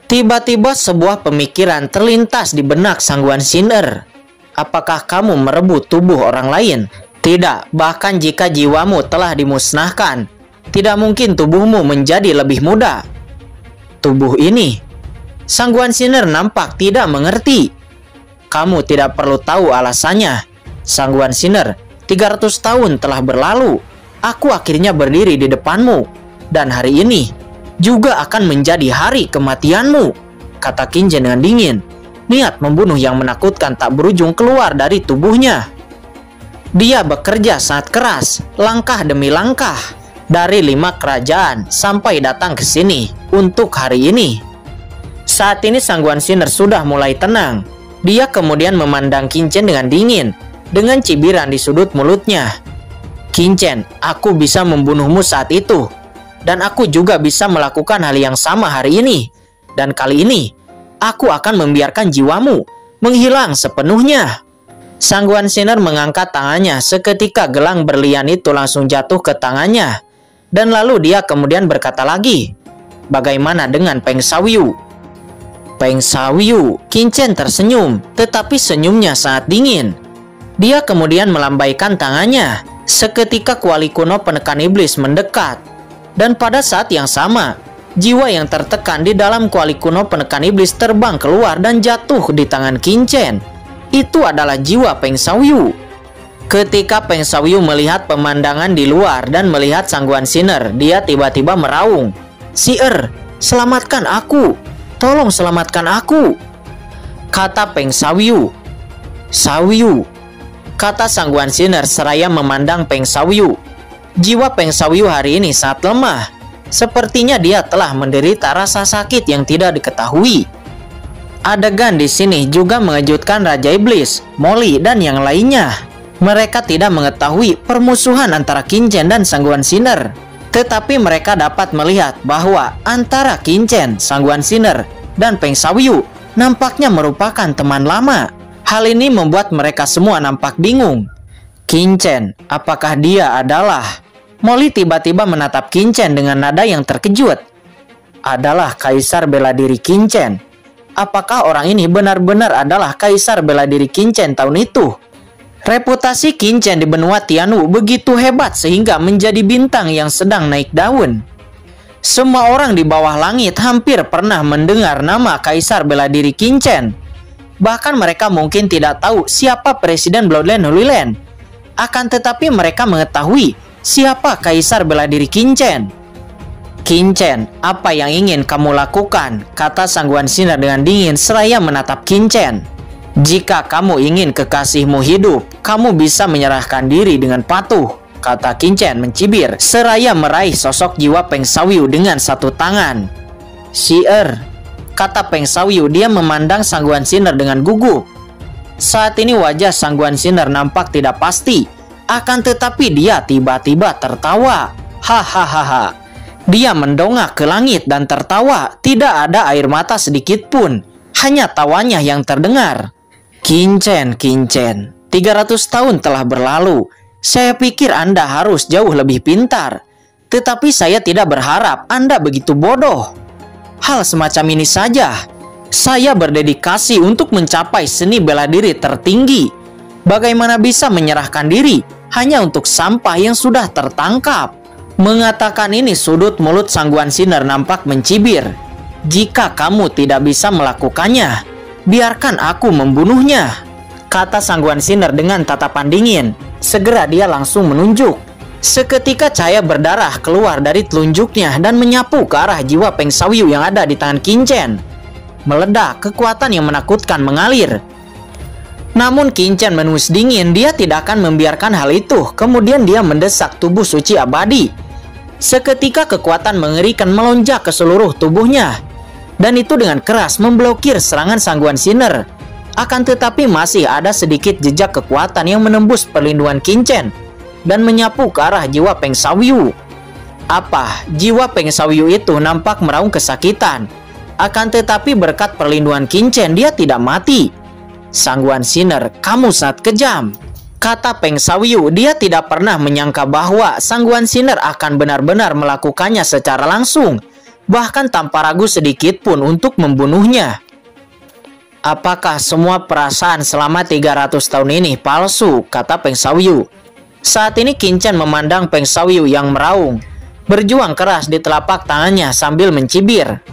Tiba-tiba sebuah pemikiran terlintas di benak Sangguan Sinner. Apakah kamu merebut tubuh orang lain? Tidak, bahkan jika jiwamu telah dimusnahkan, tidak mungkin tubuhmu menjadi lebih muda. Tubuh ini? Sangguan Sinner nampak tidak mengerti. Kamu tidak perlu tahu alasannya. Sangguan Sinner, 300 tahun telah berlalu. Aku akhirnya berdiri di depanmu. Dan hari ini juga akan menjadi hari kematianmu, kata Qin Chen dengan dingin. Niat membunuh yang menakutkan tak berujung keluar dari tubuhnya. Dia bekerja sangat keras, langkah demi langkah, dari 5 kerajaan sampai datang ke sini untuk hari ini. Saat ini Sangguan Sinner sudah mulai tenang. Dia kemudian memandang Qin Chen dengan dingin, dengan cibiran di sudut mulutnya. Qin Chen, aku bisa membunuhmu saat itu. Dan aku juga bisa melakukan hal yang sama hari ini. Dan kali ini, aku akan membiarkan jiwamu menghilang sepenuhnya. Sangguan Sinner mengangkat tangannya, seketika gelang berlian itu langsung jatuh ke tangannya. Dan lalu dia kemudian berkata lagi, bagaimana dengan Peng Xiaoyu? Peng Xiaoyu, Qin Chen tersenyum, tetapi senyumnya sangat dingin. Dia kemudian melambaikan tangannya, seketika kuali kuno penekan iblis mendekat. Dan pada saat yang sama, jiwa yang tertekan di dalam kuali kuno penekan iblis terbang keluar dan jatuh di tangan Qin Chen. Itu adalah jiwa Peng Xiaoyu. Ketika Peng Xiaoyu melihat pemandangan di luar dan melihat Sangguan Sinner, dia tiba-tiba meraung. "Si'er, selamatkan aku! Tolong selamatkan aku!" kata Peng Xiaoyu. "Xiaoyu," kata Sangguan Sinner seraya memandang Peng Xiaoyu. Jiwa Peng Xiaoyu hari ini sangat lemah. Sepertinya dia telah menderita rasa sakit yang tidak diketahui. Adegan di sini juga mengejutkan Raja Iblis, Molly, dan yang lainnya. Mereka tidak mengetahui permusuhan antara Qin Chen dan Sangguan Sinner. Tetapi mereka dapat melihat bahwa antara Qin-chen, Sangguan Sinner, dan Peng Xiaoyu nampaknya merupakan teman lama. Hal ini membuat mereka semua nampak bingung. Qin-chen, apakah dia adalah... Molly tiba-tiba menatap Qin-chen dengan nada yang terkejut. Adalah kaisar bela diri Qin-chen. Apakah orang ini benar-benar adalah kaisar bela diri Qin-chen tahun itu? Reputasi Qin-chen di benua Tianwu begitu hebat sehingga menjadi bintang yang sedang naik daun. Semua orang di bawah langit hampir pernah mendengar nama kaisar bela diri Qin-chen. Bahkan mereka mungkin tidak tahu siapa Presiden Bloodline Holy Land. Akan tetapi mereka mengetahui siapa kaisar bela diri Qin-chen. Qin-chen, apa yang ingin kamu lakukan? Kata Sangguan Sinner dengan dingin seraya menatap Qin-chen. Jika kamu ingin kekasihmu hidup, kamu bisa menyerahkan diri dengan patuh, kata Qin-chen mencibir, seraya meraih sosok jiwa Peng Xiaoyu dengan satu tangan. Sier, kata Peng Xiaoyu, dia memandang Sangguan Sinner dengan gugup. Saat ini wajah Sangguan Sinner nampak tidak pasti, akan tetapi dia tiba-tiba tertawa. Hahaha. Dia mendongak ke langit dan tertawa, tidak ada air mata sedikit pun, hanya tawanya yang terdengar. Qin-chen, 300 tahun telah berlalu. Saya pikir Anda harus jauh lebih pintar. Tetapi saya tidak berharap Anda begitu bodoh. Hal semacam ini saja. Saya berdedikasi untuk mencapai seni bela diri tertinggi. Bagaimana bisa menyerahkan diri hanya untuk sampah yang sudah tertangkap? Mengatakan ini sudut mulut Sangguan Sinner nampak mencibir. Jika kamu tidak bisa melakukannya, biarkan aku membunuhnya, kata Sangguan Sinner dengan tatapan dingin. Segera dia langsung menunjuk. Seketika cahaya berdarah keluar dari telunjuknya dan menyapu ke arah jiwa Peng Xiaoyu yang ada di tangan Qin-chen. Meledak, kekuatan yang menakutkan mengalir. Namun Qin-chen menus dingin, dia tidak akan membiarkan hal itu. Kemudian dia mendesak tubuh suci abadi. Seketika kekuatan mengerikan melonjak ke seluruh tubuhnya. Dan itu dengan keras memblokir serangan Sangguan Sinner. Akan tetapi masih ada sedikit jejak kekuatan yang menembus perlindungan Qin-chen dan menyapu ke arah jiwa Peng Xiaoyu. Apa? Jiwa Peng Xiaoyu itu nampak meraung kesakitan. Akan tetapi berkat perlindungan Qin-chen dia tidak mati. Sangguan Sinner, kamu sangat kejam, kata Peng Xiaoyu. Dia tidak pernah menyangka bahwa Sangguan Sinner akan benar-benar melakukannya secara langsung, bahkan tanpa ragu sedikit pun untuk membunuhnya. Apakah semua perasaan selama 300 tahun ini palsu, kata Peng Xiaoyu. Saat ini Qin-chen memandang Peng Xiaoyu yang meraung, berjuang keras di telapak tangannya sambil mencibir.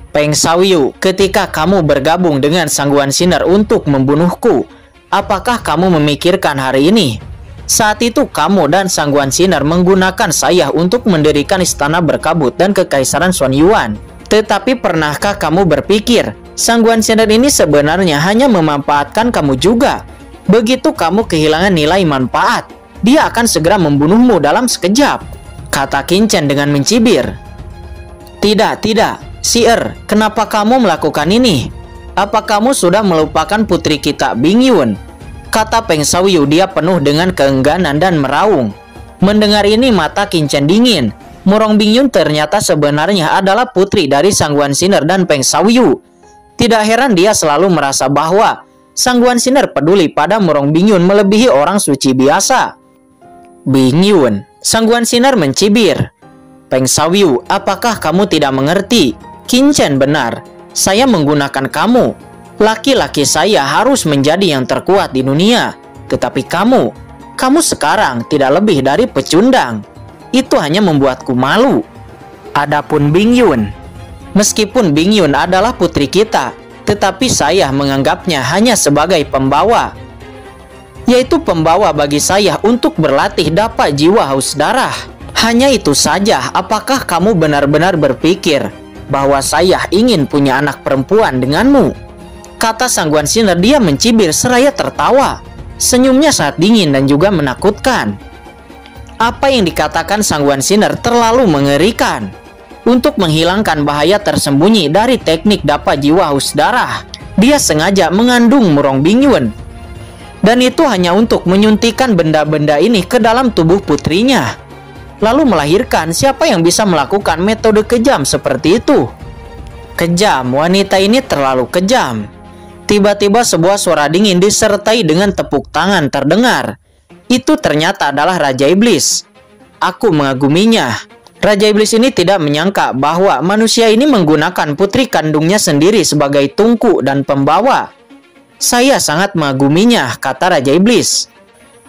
Peng Xiaoyu, ketika kamu bergabung dengan Sangguan Sinner untuk membunuhku, apakah kamu memikirkan hari ini? Saat itu kamu dan Sangguan Sinner menggunakan saya untuk mendirikan istana berkabut dan kekaisaran Xuan Yuan. Tetapi pernahkah kamu berpikir Sangguan Sinner ini sebenarnya hanya memanfaatkan kamu juga? Begitu kamu kehilangan nilai manfaat, dia akan segera membunuhmu dalam sekejap, kata Qin-chen dengan mencibir. Tidak, Sier, kenapa kamu melakukan ini? Apa kamu sudah melupakan putri kita, Bingyun? Kata Peng Xiaoyu, dia penuh dengan keengganan dan meraung. Mendengar ini mata Qin-chen dingin. Murong Bingyun ternyata sebenarnya adalah putri dari Sangguan Sinner dan Peng Xiaoyu. Tidak heran dia selalu merasa bahwa Sangguan Sinner peduli pada Murong Bingyun melebihi orang suci biasa. Bingyun, Sangguan Sinner mencibir. Peng Xiaoyu, apakah kamu tidak mengerti? Qin-chen benar, saya menggunakan kamu. Laki-laki saya harus menjadi yang terkuat di dunia. Tetapi kamu sekarang tidak lebih dari pecundang. Itu hanya membuatku malu. Adapun Bingyun, meskipun Bingyun adalah putri kita, tetapi saya menganggapnya hanya sebagai pembawa. Yaitu pembawa bagi saya untuk berlatih dapat jiwa haus darah. Hanya itu saja. Apakah kamu benar-benar berpikir bahwa saya ingin punya anak perempuan denganmu? Kata Sangguan Sinner, dia mencibir seraya tertawa. Senyumnya sangat dingin dan juga menakutkan. Apa yang dikatakan Sangguan Sinner terlalu mengerikan. Untuk menghilangkan bahaya tersembunyi dari teknik dapat jiwa haus darah, dia sengaja mengandung Murong Bingyun. Dan itu hanya untuk menyuntikkan benda-benda ini ke dalam tubuh putrinya. lalu melahirkan. Siapa yang bisa melakukan metode kejam seperti itu? Kejam, wanita ini terlalu kejam. Tiba-tiba sebuah suara dingin disertai dengan tepuk tangan terdengar. Itu ternyata adalah Raja Iblis. Aku mengaguminya. Raja Iblis ini tidak menyangka bahwa manusia ini menggunakan putri kandungnya sendiri sebagai tungku dan pembawa. Saya sangat mengaguminya, kata Raja Iblis.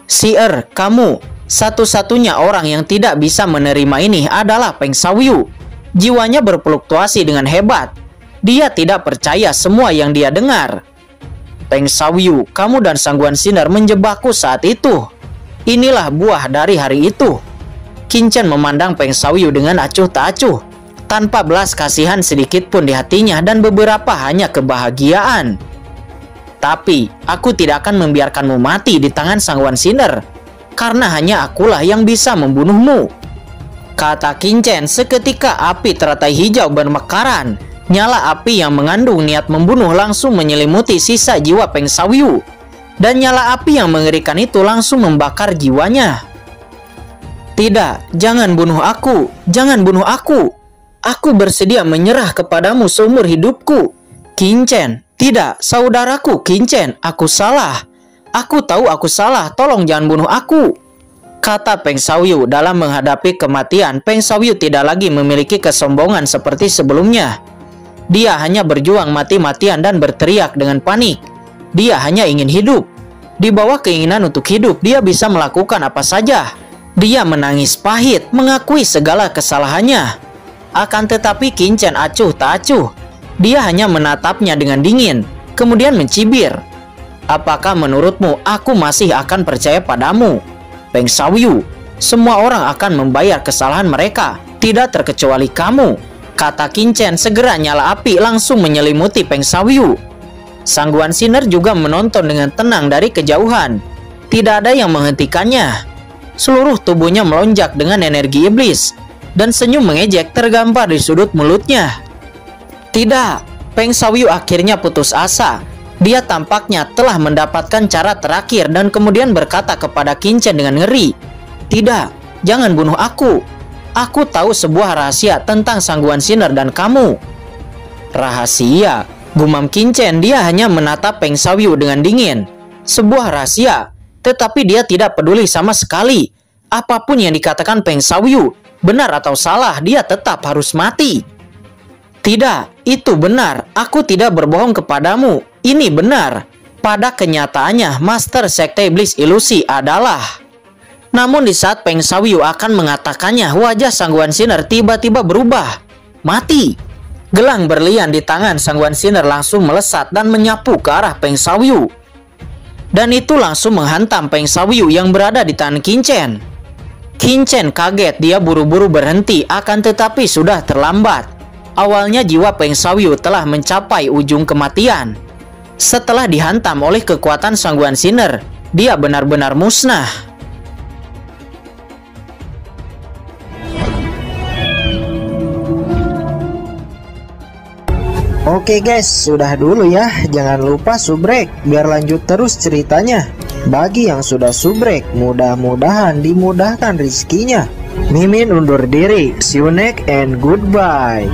Seer, kamu, satu-satunya orang yang tidak bisa menerima ini adalah Peng Xiaoyu. Jiwanya berfluktuasi dengan hebat. Dia tidak percaya semua yang dia dengar. Peng Xiaoyu, kamu dan Sangguan Sinar menjebakku saat itu. Inilah buah dari hari itu. Qin Chen memandang Peng Xiaoyu dengan acuh tak acuh, tanpa belas kasihan sedikit pun di hatinya dan beberapa hanya kebahagiaan. Tapi, aku tidak akan membiarkanmu mati di tangan Sangguan Sinar, karena hanya akulah yang bisa membunuhmu. Kata Qin Chen, seketika api teratai hijau bermekaran. Nyala api yang mengandung niat membunuh langsung menyelimuti sisa jiwa Peng Xiaoyu. Dan nyala api yang mengerikan itu langsung membakar jiwanya. Tidak, jangan bunuh aku, jangan bunuh aku. Aku bersedia menyerah kepadamu seumur hidupku. Qin Chen, tidak, saudaraku Qin Chen, aku salah. Aku tahu aku salah, tolong jangan bunuh aku. Kata Peng Xiaoyu. Dalam menghadapi kematian, Peng Xiaoyu tidak lagi memiliki kesombongan seperti sebelumnya. Dia hanya berjuang mati-matian dan berteriak dengan panik. Dia hanya ingin hidup. Di bawah keinginan untuk hidup, dia bisa melakukan apa saja. Dia menangis pahit, mengakui segala kesalahannya. Akan tetapi Qin Chen acuh tak acuh. Dia hanya menatapnya dengan dingin, kemudian mencibir. Apakah menurutmu aku masih akan percaya padamu? Peng Xiaoyu, semua orang akan membayar kesalahan mereka, tidak terkecuali kamu. Kata Qin Chen. Segera nyala api langsung menyelimuti Peng Xiaoyu. Sangguan Sinar juga menonton dengan tenang dari kejauhan. Tidak ada yang menghentikannya. Seluruh tubuhnya melonjak dengan energi iblis, dan senyum mengejek tergambar di sudut mulutnya. Tidak, Peng Xiaoyu akhirnya putus asa. Dia tampaknya telah mendapatkan cara terakhir dan kemudian berkata kepada Qin Chen dengan ngeri, "Tidak, jangan bunuh aku. Aku tahu sebuah rahasia tentang Sangguan Sinar dan kamu." Rahasia? Gumam Qin Chen. Dia hanya menatap Peng Xiaoyu dengan dingin. Sebuah rahasia? Tetapi dia tidak peduli sama sekali. Apapun yang dikatakan Peng Xiaoyu, benar atau salah, dia tetap harus mati. Tidak, itu benar. Aku tidak berbohong kepadamu. Ini benar. Pada kenyataannya, Master Sekte Iblis Ilusi adalah... Namun di saat Peng Xiaoyu akan mengatakannya, wajah Sangguan Sinar tiba-tiba berubah. Mati. Gelang berlian di tangan Sangguan Sinar langsung melesat dan menyapu ke arah Peng Xiaoyu. Dan itu langsung menghantam Peng Xiaoyu yang berada di tangan Qin Chen. Qin Chen kaget, dia buru-buru berhenti, akan tetapi sudah terlambat. Awalnya jiwa Peng Xiaoyu telah mencapai ujung kematian. Setelah dihantam oleh kekuatan Sangguan Sinar, dia benar-benar musnah. Oke guys, sudah dulu ya. Jangan lupa subrek biar lanjut terus ceritanya. Bagi yang sudah subrek, mudah-mudahan dimudahkan rezekinya. Mimin undur diri. See you next and goodbye.